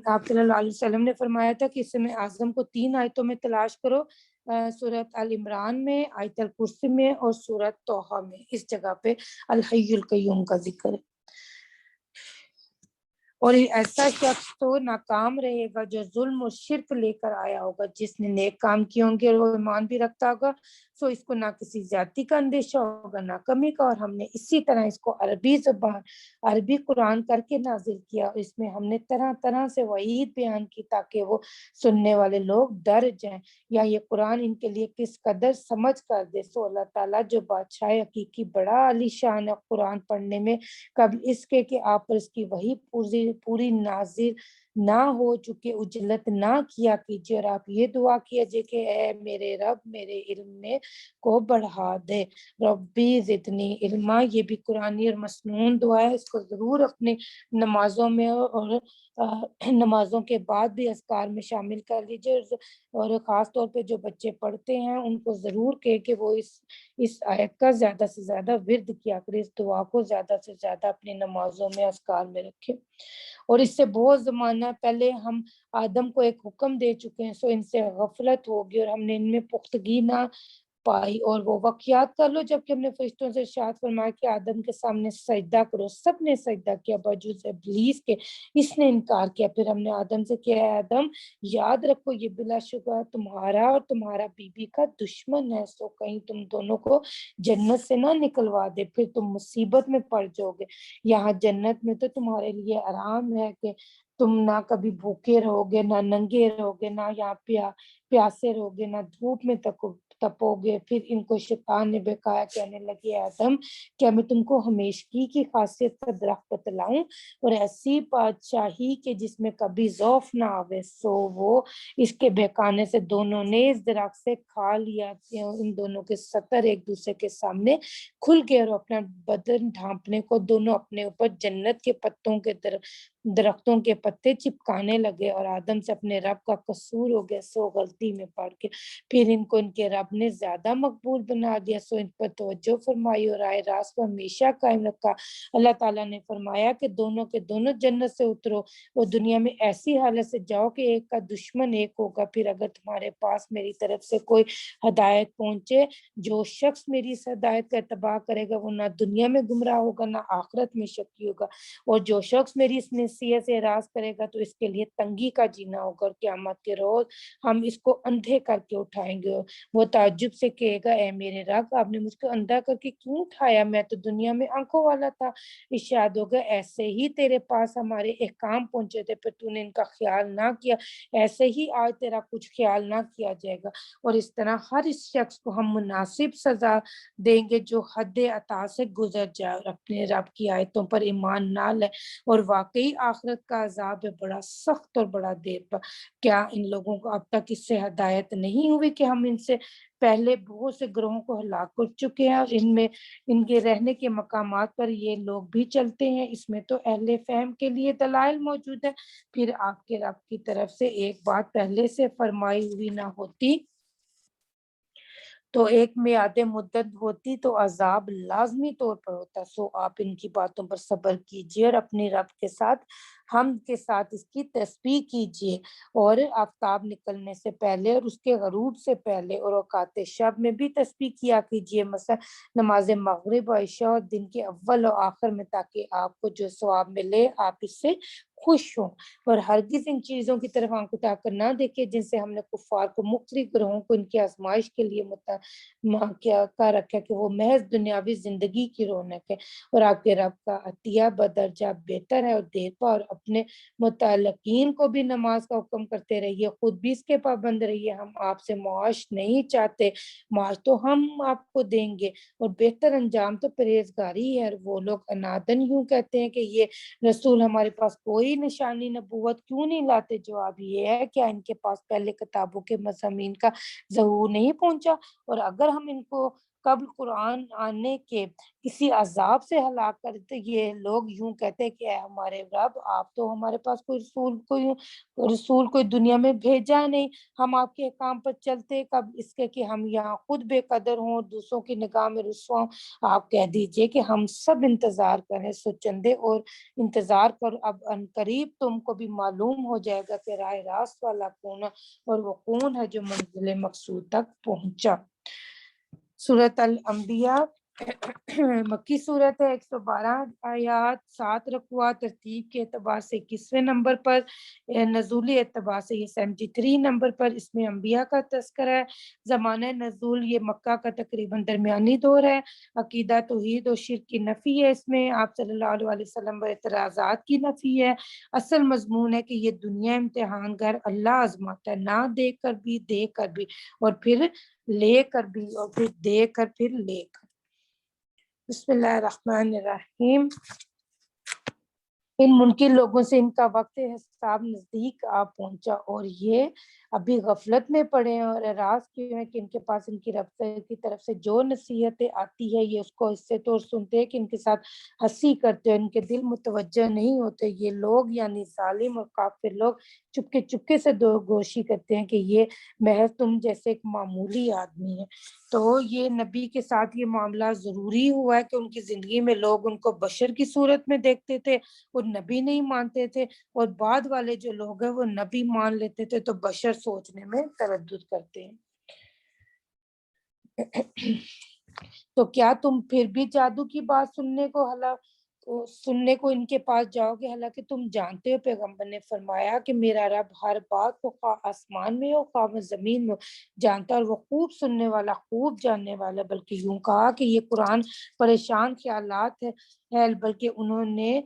آپ صلی اللہ علیہ وسلم نے فرمایا تھا کہ اسم اعظم کو 3 آیتوں میں تلاش کرو، سورۃ آل عمران میں، آیت الکرسی میں اور سورۃ طٰہٰ میں، اس جگہ پہ الحی القیوم کا ذکر ہے۔ اور ایسا شخص تو ناکام رہے گا جو ظلم و شرک لے کر آیا ہوگا، جس نے نیک کام کیے ہوں گے اور وہ ایمان بھی رکھتا ہوگا، سو اس کو نہ کسی زیادتی کا اندیشہ ہوگا نہ کمی کا، اور ہم نے اسی طرح اس کو عربی قرآن کر کے نازل کیا، اور اس میں ہم نے طرح طرح سے وعید بیان کی تاکہ وہ سننے والے لوگ ڈر جائیں، یا یہ قرآن ان کے لیے کس قدر سمجھ کر دے۔ سو اللہ تعالیٰ جو بادشاہ حقیقی بڑا عالی شان ہے، قرآن پڑھنے میں قبل اس کے کہ آپ پر اس کی وحی پوری نہ ہو چکے اجلت نہ کیا کیجیے، اور آپ یہ دعا کیجیے کہ اے میرے رب میرے علم میں کو بڑھا دے۔ ربی زدنی علما، یہ بھی قرآنی اور مسنون دعا ہے، اس کو ضرور اپنے نمازوں میں اور نمازوں کے بعد بھی اذکار میں شامل کر لیجیے، اور خاص طور پہ جو بچے پڑھتے ہیں ان کو ضرور کہے کہ وہ اس آیت کا زیادہ سے زیادہ ورد کیا کرے، اس دعا کو زیادہ سے زیادہ اپنی نمازوں میں اذکار میں رکھے۔ اور اس سے بہت زمانہ پہلے ہم آدم کو ایک حکم دے چکے ہیں، سو ان سے غفلت ہوگی اور ہم نے ان میں پختگی نہ پائی، اور وہ وقت یاد کر لو جب کہ ہم نے فرشتوں سے ارشاد فرمایا کہ آدم کے سامنے سجدہ کرو، سب نے سجدہ کیا بجز ابلیس کے، اس نے انکار کیا۔ پھر ہم نے آدم سے کیا ہے آدم یاد رکھو یہ بلا شبہ تمہارا اور تمہارا بیوی کا دشمن ہے، سو کہیں تم دونوں کو جنت سے نہ نکلوا دے، پھر تم مصیبت میں پڑ جاؤ گے۔ یہاں جنت میں تو تمہارے لیے آرام ہے کہ تم نہ کبھی بھوکے رہو گے، نہ ننگے رہو گے، نہ یہاں پیاسے رہو گے، نہ دھوپ میں تپو گے۔ پھر ان کو شیطان نے بہکایا، کہنے لگے آدم کیا میں تم کو ہمیشگی کی خاصیت کا درخت بتلاؤں اور ایسی بادشاہی کے جس میں کبھی ذوف نہ آوے؟ سو وہ اس کے بہکانے سے دونوں نے اس درخت سے کھا لیا، ان دونوں کے سطر ایک دوسرے کے سامنے کھل گئے، اور اپنا بدن ڈھانپنے کو دونوں اپنے اوپر جنت کے پتوں کے درختوں کے پتے چپکانے لگے، اور آدم سے اپنے رب کا قصور ہو گیا، سو غلطی میں پڑ کے پھر ان کو ان کے رب نے زیادہ مقبول بنا دیا، سو ان پر توجہ فرمائی اور رائے راست کو ہمیشہ قائم رکھا۔ اللہ تعالیٰ نے فرمایا کہ دونوں کے دونوں جنت سے اترو اور دنیا میں ایسی حالت سے جاؤ کہ ایک کا دشمن ایک ہوگا، پھر اگر تمہارے پاس میری طرف سے کوئی ہدایت پہنچے، جو شخص میری اس ہدایت کا اتباع کرے گا وہ نہ دنیا میں گمراہ ہوگا نہ آخرت میں شقی ہوگا، اور جو شخص میری اس نصیحت سے اعراض کرے گا تو اس کے لیے تنگی کا جینا ہوگا، اور قیامت کے روز ہم اس کو اندھے کر کے اٹھائیں گے۔ وہ تعجب سے کہے گا اے میرے رب آپ نے مجھ کو اندھا کر کے کیوں اٹھایا، میں تو دنیا میں آنکھوں والا تھا۔ ارشاد ہوگا ایسے ہی تیرے پاس ہمارے احکام پہنچے تھے پھر تو نے ان کا خیال نہ کیا، ایسے ہی آج تیرا کچھ خیال نہ کیا جائے گا، اور اس طرح ہر اس شخص کو ہم مناسب سزا دیں گے جو حد عطا سے گزر جائے اور اپنے رب کی آیتوں پر ایمان نہ لے، اور واقعی آخرت کا عذاب ہے بڑا سخت اور بڑا دیر پر۔ کیا ان لوگوں کو اب تک اس سے ہدایت نہیں ہوئی کہ ہم ان سے پہلے بہت سے گروہوں کو ہلاک کر چکے ہیں، اور ان میں ان کے رہنے کے مقامات پر یہ لوگ بھی چلتے ہیں، اس میں تو اہل فہم کے لیے دلائل موجود ہے۔ پھر آپ کے رب کی طرف سے ایک بات پہلے سے فرمائی ہوئی نہ ہوتی تو ایک میعاد مدت ہوتی تو عذاب لازمی طور پر ہوتا، سو آپ ان کی باتوں پر صبر کیجیے اور اپنی رب کے ساتھ حمد کے ساتھ اس کی تسبیح کیجیے، اور آفتاب نکلنے سے پہلے اور اس کے غروب سے پہلے اور اوقات شب میں بھی تسبیح کیا کیجیے، مثلا نماز مغرب و عشاء اور دن کے اول و آخر میں، تاکہ آپ کو جو ثواب ملے آپ اس سے خوش ہوں، اور ہرگز ان چیزوں کی طرف آنکھ اٹھا کر نہ دیکھے جن سے ہم نے کفار کو مختلف گروہوں کو ان کی آزمائش کے لیے کیا کر رکھا کہ وہ محض دنیاوی زندگی کی رونق ہے، اور آپ کے رب کا عطیہ بدرجہ بہتر ہے، اور دیر پا اور اپنے متعلقین کو بھی نماز کا حکم کرتے رہیے، خود بھی اس کے پابند رہیے۔ ہم آپ سے معاش نہیں چاہتے، معاش تو ہم آپ کو دیں گے، اور بہتر انجام تو پرہیزگاری ہے۔ وہ لوگ انادن یوں کہتے ہیں کہ یہ رسول ہمارے پاس کوئی نشانی نبوت کیوں نہیں لاتے؟ جواب یہ ہے کیا ان کے پاس پہلے کتابوں کے مضامین کا ظہور نہیں پہنچا؟ اور اگر ہم ان کو قبل قرآن آنے کے کسی عذاب سے ہلاک کرتے، یہ لوگ یوں کہتے کہ اے ہمارے رب آپ تو ہمارے پاس کوئی رسول کوئی دنیا میں بھیجا نہیں، ہم آپ کے کام پر چلتے کب اس کے کہ ہم یہاں خود بے قدر ہوں دوسروں کی نگاہ میں رسوا ہوں۔ آپ کہہ دیجئے کہ ہم سب انتظار کریں، سو چندے اور انتظار کر، اب ان قریب تم کو بھی معلوم ہو جائے گا کہ راہ راست والا کون ہے اور وہ کون ہے جو منزل مقصود تک پہنچا۔ سورۃ الانبیاء مکی صورت ہے، 112 آیات، 7 رکوع، ترتیب کے اعتبار سے 21ویں نمبر پر، نزولی اعتبار سے یہ 73 نمبر پر۔ اس میں انبیاء کا تذکرہ ہے۔ زمانہ نزول یہ مکہ کا تقریباً درمیانی دور ہے۔ عقیدہ توحید و شرک کی نفی ہے، اس میں آپ صلی اللہ علیہ وسلم پر اعتراضات کی نفی ہے۔ اصل مضمون ہے کہ یہ دنیا امتحان گھر اللہ آزماتا ہے، نہ دے کر بھی، دے کر بھی، اور پھر لے کر بھی، اور پھر دے کر پھر لے کر۔ بسم اللہ الرحمن الرحیم۔ ان منکر لوگوں سے ان کا وقت حساب نزدیک آ پہنچا اور یہ ابھی غفلت میں پڑے ہیں اور اعراض کیے ہیں کہ ان کے پاس ان کی رب کی طرف سے جو نصیحتیں آتی ہے یہ اس کو اس سے تو سنتے ہیں کہ ان کے ساتھ ہنسی کرتے ہیں، ان کے دل متوجہ نہیں ہوتے۔ یہ لوگ یعنی ظالم اور کافر لوگ چپکے چپکے سے دو گوشی کرتے ہیں کہ یہ محض تم جیسے ایک معمولی آدمی ہے۔ تو یہ نبی کے ساتھ یہ معاملہ ضروری ہوا ہے کہ ان کی زندگی میں لوگ ان کو بشر کی صورت میں دیکھتے تھے اور نبی نہیں مانتے تھے، اور بعد والے جو لوگ ہیں وہ نبی مان لیتے تھے تو بشر سوچنے میں تردد کرتے ہیں۔ تو کیا تم پھر بھی جادو کی بات سننے کو ان کے پاس جاؤ گے، حالانکہ تم جانتے ہو پیغمبر نے فرمایا کہ میرا رب ہر بات کو خواہ آسمان میں ہو خواہ زمین میں جانتا، اور وہ خوب سننے والا خوب جاننے والا۔ بلکہ یوں کہا کہ یہ قرآن پریشان خیالات ہے، بلکہ انہوں نے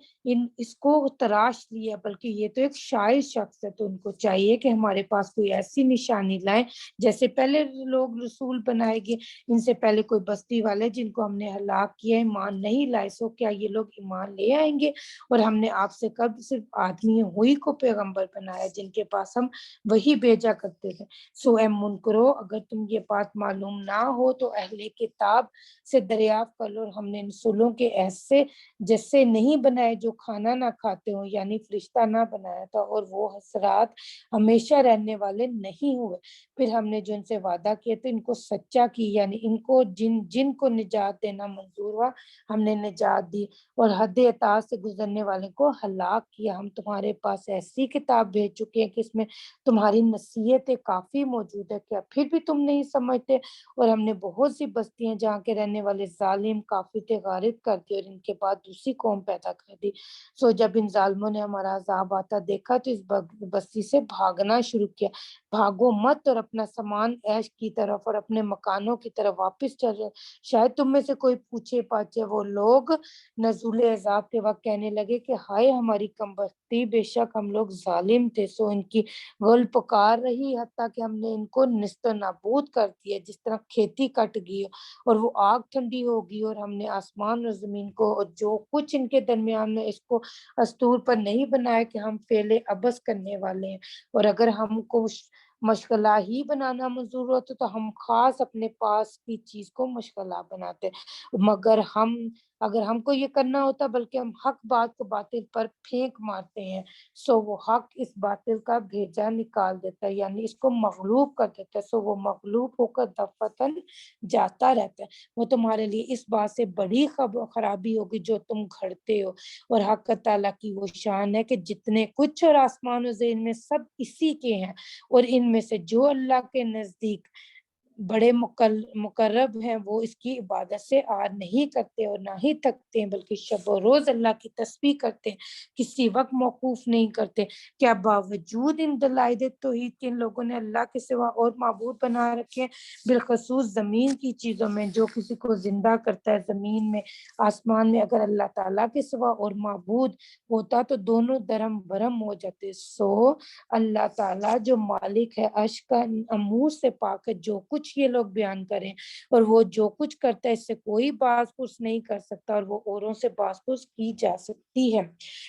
اس کو تراش لیا، بلکہ یہ تو ایک شاعر شخص ہے، تو ان کو چاہیے کہ ہمارے پاس کوئی ایسی نشانی لائیں جیسے پہلے لوگ رسول بنائے گئے، ان سے پہلے کوئی بستی والے جن کو ہم نے ہلاک کیا، ایمان نہیں لائے، سو کیا یہ لوگ ایمان لے آئیں گے؟ اور ہم نے آپ سے کب صرف آدمی ہوئی کو پیغمبر بنایا جن کے پاس ہم وہی بھیجا کرتے تھے۔ سو اے منکرو، اگر تم یہ بات معلوم نہ ہو تو اہل کتاب سے دریافت کر لو، اور ہم نے رسولوں کے ایسے جیسے نہیں بنائے جو کھانا نہ کھاتے ہوں، یعنی فرشتہ نہ بنایا تھا، اور وہ حسرات ہمیشہ رہنے والے نہیں ہوئے۔ پھر ہم نے جو ان سے وعدہ کیے تھے ان کو سچا کی، یعنی ان کو جن کو نجات دینا منظور ہوا ہم نے نجات دی، اور حد اطاعت سے گزرنے والے کو ہلاک کیا۔ ہم تمہارے پاس ایسی کتاب بھیج چکے ہیں کہ اس میں تمہاری نصیحتیں کافی موجود ہے، کیا پھر بھی تم نہیں سمجھتے؟ اور ہم نے بہت سی بستیاں جہاں کے رہنے والے ظالم کافی تھے غارق کر دی، اور ان کے بعد دوسری قوم پیدا کر دی۔ سو جب ان ظالموں نے ہمارا عذاب آتا دیکھا تو اس بستی سے بھاگنا شروع کیا۔ بھاگو مت اور اپنا سامان عیش کی طرف اور اپنے مکانوں کی طرف واپس چل رہے، شاید تم میں سے کوئی پوچھے پاچھے۔ وہ لوگ نزول عذاب کے وقت کہنے لگے کہ ہائے ہماری کم بختی، بے شک ہم لوگ ظالم تھے۔ سو ان کی غل پکار رہی حتیٰ کہ ہم نے ان کو نیست و نابود کر دیا، جس طرح کھیتی کٹ گئی اور وہ آگ ٹھنڈی ہوگی، اور ہم نے آسمان اور زمین کو اور جو کچھ ان کے درمیان میں اس کو استور پر نہیں بنایا کہ ہم فعل عبث کرنے والے ہیں۔ اور اگر ہم کو مشغلہ ہی بنانا منظور ہوتا تو ہم خاص اپنے پاس کی چیز کو مشغلہ بناتے، مگر اگر ہم کو یہ کرنا ہوتا بلکہ ہم حق بات کو باطل پر پھینک مارتے ہیں، سو وہ حق اس باطل کا بھیجا نکال دیتا ہے، یعنی اس کو مغلوب کر دیتا ہے، سو وہ مغلوب ہو کر دفتن جاتا رہتا ہے۔ وہ تمہارے لیے اس بات سے بڑی خرابی ہوگی جو تم گھڑتے ہو، اور حق تعالیٰ کی وہ شان ہے کہ جتنے کچھ اور آسمان و زمین میں سب اسی کے ہیں، اور ان میں سے جو اللہ کے نزدیک بڑے مقرب ہیں وہ اس کی عبادت سے آر نہیں کرتے اور نہ ہی تھکتے ہیں، بلکہ شب و روز اللہ کی تسبیح کرتے ہیں، کسی وقت موقوف نہیں کرتے۔ کیا باوجود ان دلائل توحید کے ان لوگوں نے اللہ کے سوا اور معبود بنا رکھے ہیں، بالخصوص زمین کی چیزوں میں؟ جو کسی کو زندہ کرتا ہے زمین میں آسمان میں، اگر اللہ تعالیٰ کے سوا اور معبود ہوتا تو دونوں درم برم ہو جاتے۔ سو اللہ تعالیٰ جو مالک ہے عرش کا امور سے پاک ہے، جو کچھ یہ لوگ بیان کریں، اور وہ جو کچھ کرتا ہے اس سے کوئی باز پرس نہیں کر سکتا، اور وہ اوروں سے باز پرس کی جا سکتی ہے۔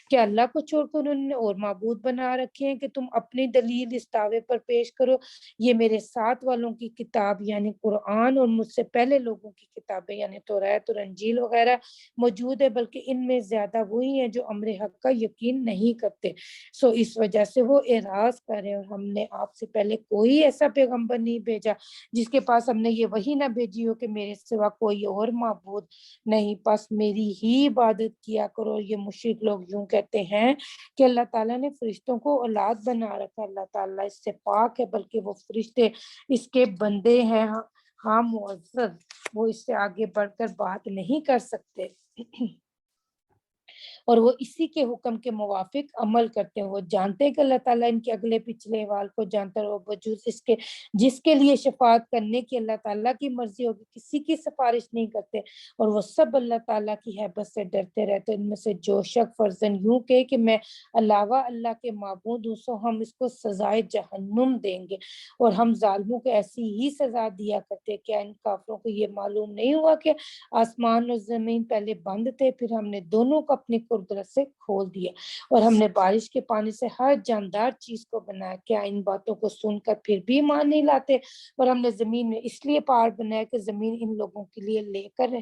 کہ اللہ کو چھوڑ کر انہوں نے اور معبود بنا رکھے ہیں کہ تم اپنی دلیل اس دعوے پر پیش کرو یہ میرے ساتھ والوں کی کتاب یعنی قرآن اور مجھ سے پہلے لوگوں کی کتابیں یعنی توریت اور انجیل وغیرہ موجود ہے، بلکہ ان میں زیادہ وہی ہیں جو امر حق کا یقین نہیں کرتے۔ سو اس وجہ سے وہ اعراض کریں، اور ہم نے آپ سے پہلے کوئی ایسا پیغمبر نہیں بھیجا جس کے پاس ہم نے یہ وحی نہ بھیجی ہو کہ میرے سوا کوئی اور معبود نہیں، پس میری ہی عبادت کیا کرو۔ یہ مشرک لوگ یوں کہتے ہیں کہ اللہ تعالیٰ نے فرشتوں کو اولاد بنا رکھا، اللہ تعالیٰ اس سے پاک ہے، بلکہ وہ فرشتے اس کے بندے ہیں، ہاں معزز، وہ اس سے آگے بڑھ کر بات نہیں کر سکتے اور وہ اسی کے حکم کے موافق عمل کرتے ہیں۔ وہ جانتے ہیں کہ اللہ تعالیٰ ان کے اگلے پچھلے احوال کو جانتا ہے، اور وجود اس کے جس کے لیے شفاعت کرنے کی اللہ تعالیٰ کی مرضی ہوگی کسی کی سفارش نہیں کرتے، اور وہ سب اللہ تعالیٰ کی ہیبت سے ڈرتے رہتے۔ ان میں سے جو شخص فرضاً یوں کہے کہ میں علاوہ اللہ کے معبود ہوں، سو ہم اس کو سزائے جہنم دیں گے، اور ہم ظالموں کو ایسی ہی سزا دیا کرتے۔ کیا ان کافروں کو یہ معلوم نہیں ہوا کہ آسمان اور زمین پہلے بند تھے، پھر ہم نے دونوں کو اپنی قدرت سے کھول دیا، اور ہم نے بارش کے پانی سے ہر جاندار چیز کو بنایا۔ کیا ان باتوں کو سن کر پھر بھی ایمان نہیں لاتے؟ اور ہم نے زمین میں اس لیے پہاڑ بنایا کہ زمین ان لوگوں کے لیے لے کر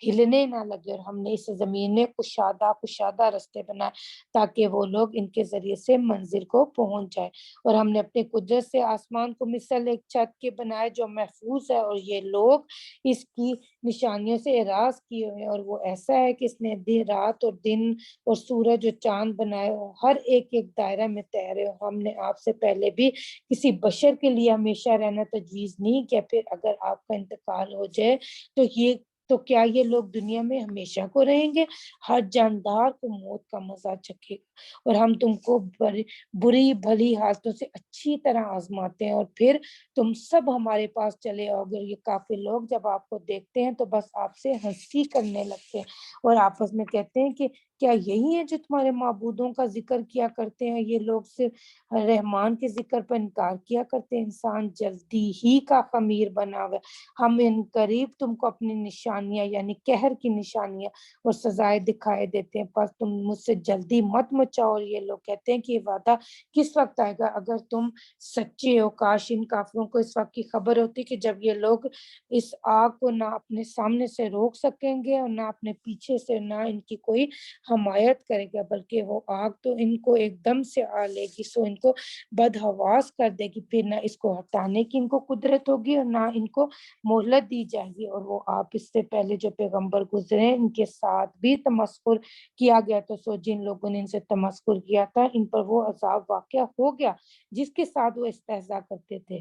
ہلنے نہ لگے، اور ہم نے اس زمین میں کشادہ رستے بنائے تاکہ وہ لوگ ان کے ذریعے سے منزل کو پہنچ جائے۔ اور ہم نے اپنے قدرت سے آسمان کو مثل ایک چھت کے بنائے جو محفوظ ہے، اور یہ لوگ اس کی نشانیوں سے اعراض کیے ہوئے ہیں، اور وہ ایسا ہے کہ اس نے رات اور دن اور سورج اور چاند بنائے، اور ہر ایک دائرہ میں تیرے۔ ہم نے آپ سے پہلے بھی کسی بشر کے لیے ہمیشہ رہنا تجویز نہیں کیا، پھر اگر آپ کا انتقال ہو جائے تو کیا یہ لوگ دنیا میں ہمیشہ کو رہیں گے؟ ہر جاندار کو موت کا مزہ چکھے گا، اور ہم تم کو بری بھلی حالتوں سے اچھی طرح آزماتے ہیں، اور پھر تم سب ہمارے پاس چلے آؤ گے۔ یہ کافر لوگ جب آپ کو دیکھتے ہیں تو بس آپ سے ہنسی کرنے لگتے ہیں، اور آپس میں کہتے ہیں کہ کیا یہی ہے جو تمہارے معبودوں کا ذکر کیا کرتے ہیں؟ یہ لوگ صرف رحمان کے ذکر پر انکار کیا کرتے ہیں۔ انسان جلدی ہی کا خمیر بنا ہوا ہے، ہم ان قریب تم کو اپنی نشانیاں یعنی قہر کی نشانیاں اور سزائیں دکھائے دیتے ہیں، پس تم مجھ سے جلدی مت مچاؤ۔ اور یہ لوگ کہتے ہیں کہ یہ وعدہ کس وقت آئے گا؟ اگر تم سچے ہو، کاش ان کافروں کو اس وقت کی خبر ہوتی کہ جب یہ لوگ اس آگ کو نہ اپنے سامنے سے روک سکیں گے اور نہ اپنے پیچھے سے، نہ ان کی کوئی حمایت کرے گا، بلکہ وہ آگ تو ان کو ایک دم سے آ لے گی، سو ان کو بدحواس کر دے گی، پھر نہ اس کو ہٹانے کی ان کو قدرت ہوگی اور نہ ان کو مہلت دی جائے گی۔ اور وہ آپ اس سے پہلے جو پیغمبر گزرے ان کے ساتھ بھی تمسخر کیا گیا، تو سو جن لوگوں نے ان سے تمسخر کیا تھا ان پر وہ عذاب واقع ہو گیا جس کے ساتھ وہ استہزاء کرتے تھے۔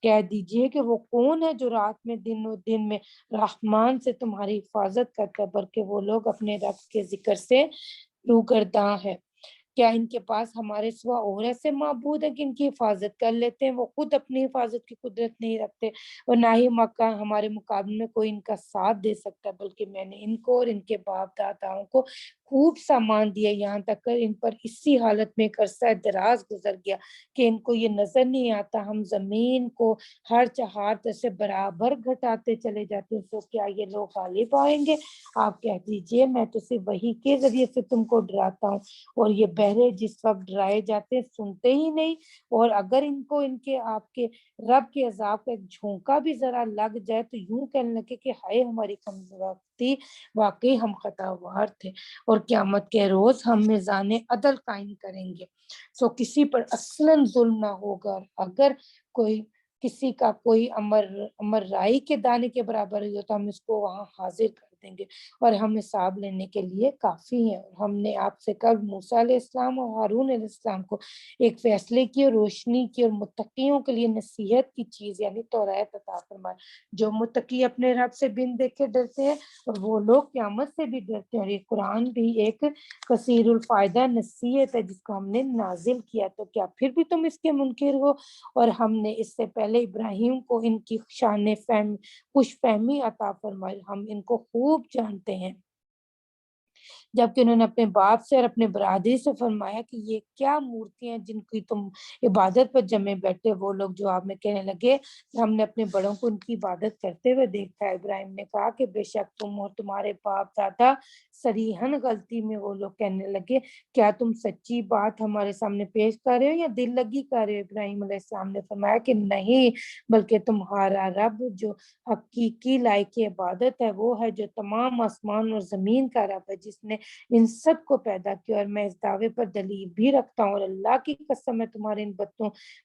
کہہ دیجئے کہ وہ کون ہے جو رات میں دن میں رحمان سے تمہاری حفاظت کرتا ہے، بلکہ وہ لوگ اپنے رب کے ذکر سے روگرداں ہے۔ کیا ان کے پاس ہمارے سوا اور ایسے معبود ہیں کہ ان کی حفاظت کر لیتے ہیں؟ وہ خود اپنی حفاظت کی قدرت نہیں رکھتے، اور نہ ہی مکہ ہمارے مقابلے میں کوئی ان کا ساتھ دے سکتا، بلکہ میں نے ان کو اور ان کے باپ داداؤں کو خوب سامان دیا، یہاں تک کر ان پر اسی حالت میں ایک عرصہ دراز گزر گیا کہ ان کو یہ نظر نہیں آتا ہم زمین کو ہر چہار سے برابر گھٹاتے چلے جاتے ہیں۔ تو کیا یہ لوگ غالب آئیں گے؟ آپ کہہ دیجئے میں تو صرف وحی کے ذریعے سے تم کو ڈراتا ہوں، اور یہ بہرے جس وقت ڈرائے جاتے ہیں سنتے ہی نہیں، اور اگر ان کو ان کے آپ کے رب کے عذاب کا ایک جھونکا بھی ذرا لگ جائے تو یوں کہنے لگے کہ ہائے ہماری کمزوری، واقعی ہم خطاوار تھے، اور قیامت کے روز ہم میزان عدل قائم کریں گے، سو کسی پر اصلاً ظلم نہ ہوگا۔ اگر کوئی کسی کا کوئی امر رائی کے دانے کے برابر ہو تو ہم اس کو وہاں حاضر کر دیں گے، اور ہم حساب لینے کے لیے کافی ہیں۔ اور ہم نے آپ سے کل موسیٰ علیہ السلام اور ہارون علیہ السلام کو ایک فیصلے کی اور روشنی کی اور متقیوں کے لیے نصیحت کی چیز یعنی توریت عطا فرمائی۔ جو متقی اپنے رب سے بن دیکھے ڈرتے ہیں اور وہ لوگ قیامت سے بھی ڈرتے ہیں، اور یہ قرآن بھی ایک کثیر الفائدہ نصیحت ہے جس کو ہم نے نازل کیا، تو کیا پھر بھی تم اس کے منکر ہو؟ اور ہم نے اس سے پہلے ابراہیم کو ان کی خوش فہمی عطا فرمائی، ہم ان کو خوب جانتے ہیں، جبکہ انہوں نے اپنے باپ سے اور اپنے برادری سے فرمایا کہ یہ کیا مورتیاں جن کی تم عبادت پر جمے بیٹھے؟ وہ لوگ جواب میں کہنے لگے کہ ہم نے اپنے بڑوں کو ان کی عبادت کرتے ہوئے دیکھا ہے۔ ابراہیم نے کہا کہ بے شک تم اور تمہارے باپ دادا صریحاً غلطی میں۔ وہ لوگ کہنے لگے کیا تم سچی بات ہمارے سامنے پیش کر رہے ہو یا دل لگی کر رہے ہو؟ ابراہیم علیہ السلام نے فرمایا کہ نہیں، بلکہ تمہارا رب جو حقیقی لائق عبادت ہے وہ ہے جو تمام آسمان اور زمین کا رب ہے، جس نے ان سب کو پیدا کیا، اور میں اس دعوے پر دلیل بھی رکھتا ہوں، اور اللہ کی قسم میں تمہارے ان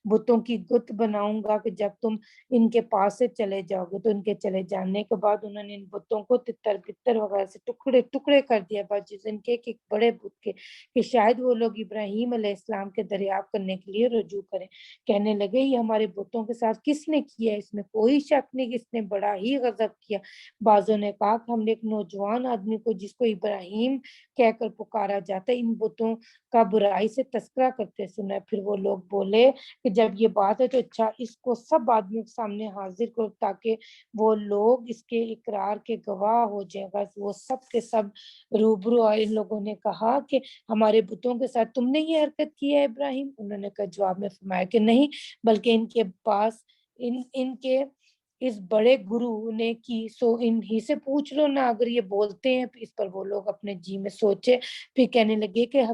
بتوں کی گت بناؤں گا کہ جب تم ان کے پاس سے چلے جاؤ گے تو ان کے چلے جانے کے بعد انہوں نے ان بتوں کو تتر بتر وغیرہ سے ٹکڑے ٹکڑے کر دیا، باوجود ان کے ایک بڑے بت کے کہ شاید وہ لوگ ابراہیم علیہ السلام کے دریافت کرنے کے لیے رجوع کریں۔ کہنے لگے یہ ہمارے بتوں کے ساتھ کس نے کیا؟ اس میں کوئی شک نہیں کہ اس نے بڑا ہی غضب کیا۔ بعضوں نے کہا کہ ہم نے ایک نوجوان آدمی کو جس کو ابراہیم کہہ کر پکارا جاتا ہے ان بتوں کا برائی سے تذکرہ کرتے سنا۔ پھر وہ لوگ بولے کہ جب یہ بات ہے تو اچھا اس کو سب آدمیوں کے سامنے حاضر کرو تاکہ وہ لوگ اس کے اقرار کے گواہ ہو جائیں گا۔ وہ سب کے سب روبرو آئے۔ ان لوگوں نے کہا کہ ہمارے بتوں کے ساتھ تم نے یہ حرکت کی ہے ابراہیم؟ انہوں نے کہا جواب میں فرمایا کہ نہیں، بلکہ ان کے پاس ان کے اس بڑے گرو نے کی، سو انہی سے پوچھ لو نا۔ اگر یہ بولتے ہیں اس پر وہ لوگ اپنے جی میں سوچے، پھر کہنے لگے کہ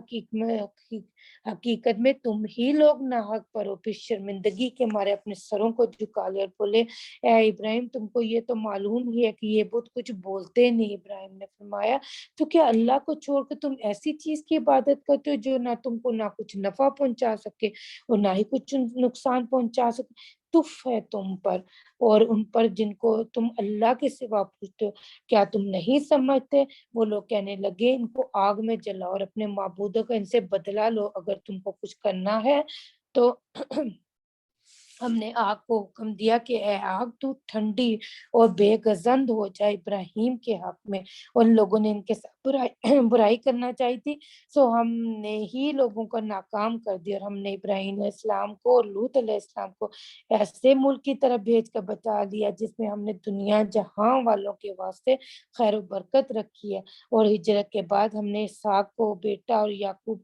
حقیقت میں تم ہی لوگ ناحق پر ہو۔ پھر شرمندگی کے مارے اپنے سروں کو جھکا لیا اور بولے اے ابراہیم تم کو یہ تو معلوم ہی ہے کہ یہ بت کچھ بولتے نہیں۔ ابراہیم نے فرمایا تو کیا اللہ کو چھوڑ کر تم ایسی چیز کی عبادت کرتے ہو جو نہ تم کو نہ کچھ نفع پہنچا سکے اور نہ ہی کچھ نقصان پہنچا سکے؟ تف ہے تم پر اور ان پر جن کو تم اللہ کے سوا پوچھتے ہو، کیا تم نہیں سمجھتے؟ وہ لوگ کہنے لگے ان کو آگ میں جلاؤ اور اپنے معبودوں کا ان سے بدلہ لو، اگر تم کو کچھ کرنا ہے تو ہم نے آگ کو حکم دیا کہ اے آگ تو ٹھنڈی اور بے گزند ہو جائے ابراہیم کے حق میں۔ ان لوگوں نے ان کے ساتھ برائی کرنا چاہی تھی، سو ہم نے ہی لوگوں کو ناکام کر دیا، اور ہم نے ابراہیم علیہ السلام کو اور لوط علیہ السلام کو ایسے ملک کی طرف بھیج کر بچا لیا جس میں ہم نے دنیا جہاں والوں کے واسطے خیر و برکت رکھی ہے۔ اور ہجرت کے بعد ہم نے اسحاق کو بیٹا اور یعقوب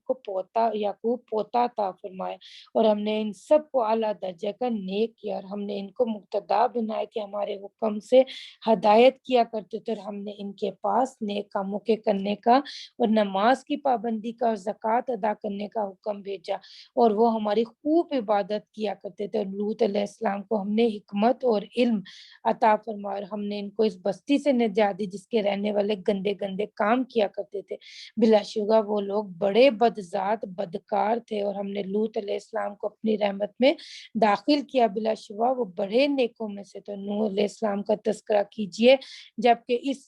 پوتا عطا فرمایا، اور ہم نے ان سب کو اعلیٰ درجے کا نیک کیا، اور ہم نے ان کو مقتدا بنایا کہ ہمارے حکم سے ہدایت کیا کرتے تھے، اور ہم نے ان کے پاس نیک کاموں کے کرنے کا اور نماز کی پابندی کا اور زکوٰۃ ادا کرنے کا حکم بھیجا، اور وہ ہماری خوب عبادت کیا کرتے تھے۔ اور لوط علیہ السلام کو ہم نے حکمت اور علم عطا فرمایا، اور ہم نے ان کو اس بستی سے نجات دی جس کے رہنے والے گندے گندے کام کیا کرتے تھے۔ بلا شبہ وہ لوگ بڑے بدذات بدکار تھے، اور ہم نے لوط علیہ السلام کو اپنی رحمت میں داخل کیا، بلا شبہ وہ بڑے نیکوں میں سے۔ تو نوح علیہ السلام کا تذکرہ کیجئے، جبکہ اس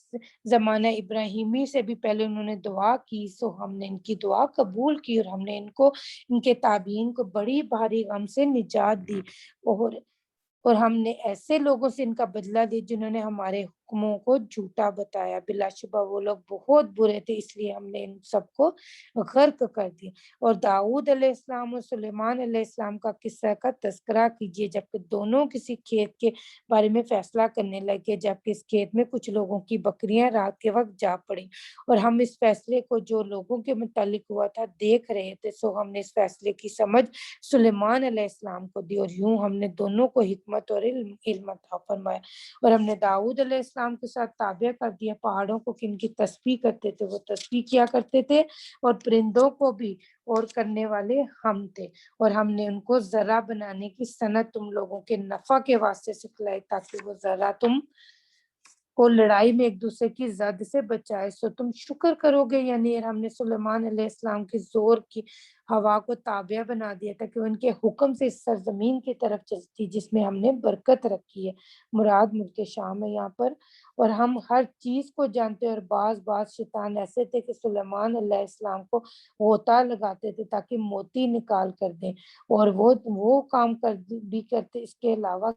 زمانہ ابراہیمی سے بھی پہلے انہوں نے دعا کی، سو ہم نے ان کی دعا قبول کی، اور ہم نے ان کے تابعین کو بڑی بھاری غم سے نجات دی، اور ہم نے ایسے لوگوں سے ان کا بدلہ دی جنہوں نے ہمارے حکموں کو جھوٹا بتایا۔ بلا شبہ وہ لوگ بہت برے تھے، اس لیے ہم نے ان سب کو غرق کر دیا۔ اور داؤد علیہ السلام اور سلیمان علیہ السلام کا قصہ کا تذکرہ کیجیے، جبکہ دونوں کسی کھیت کے بارے میں فیصلہ کرنے لگے، جبکہ اس کھیت میں کچھ لوگوں کی بکریاں رات کے وقت جا پڑیں، اور ہم اس فیصلے کو جو لوگوں کے متعلق ہوا تھا دیکھ رہے تھے، سو ہم نے اس فیصلے کی سمجھ سلیمان علیہ السلام کو دی، اور یوں ہم نے دونوں کو حکمت اور علم عطا فرمایا۔ اور ہم نے داؤد علیہ السلام کے ساتھ تابع کر دیا پہاڑوں کو کہ ان کی تسبیح کرتے تھے، وہ تسبیح کیا کرتے تھے، اور پرندوں کو بھی، اور کرنے والے ہم تھے، اور ہم نے ان کو ذرا بنانے کی صنعت تم لوگوں کے نفع کے واسطے سکھلائی، تاکہ وہ ذرا تم کو لڑائی میں ایک دوسرے کی زد سے بچائے، سو تم شکر کرو گے یا نہیں۔ ہم نے سلیمان علیہ السلام کی زور کی ہوا کو تابع بنا دیا تھا کہ ان کے حکم سے اس سرزمین کی طرف چلتی جس میں ہم نے برکت رکھی ہے، مراد ملک شام ہے یہاں پر، اور ہم ہر چیز کو جانتے ہیں۔ اور بعض شیطان ایسے تھے کہ سلیمان علیہ السلام کو غوطہ لگاتے تھے تاکہ موتی نکال کر دیں، اور وہ کام بھی کرتے، اس کے علاوہ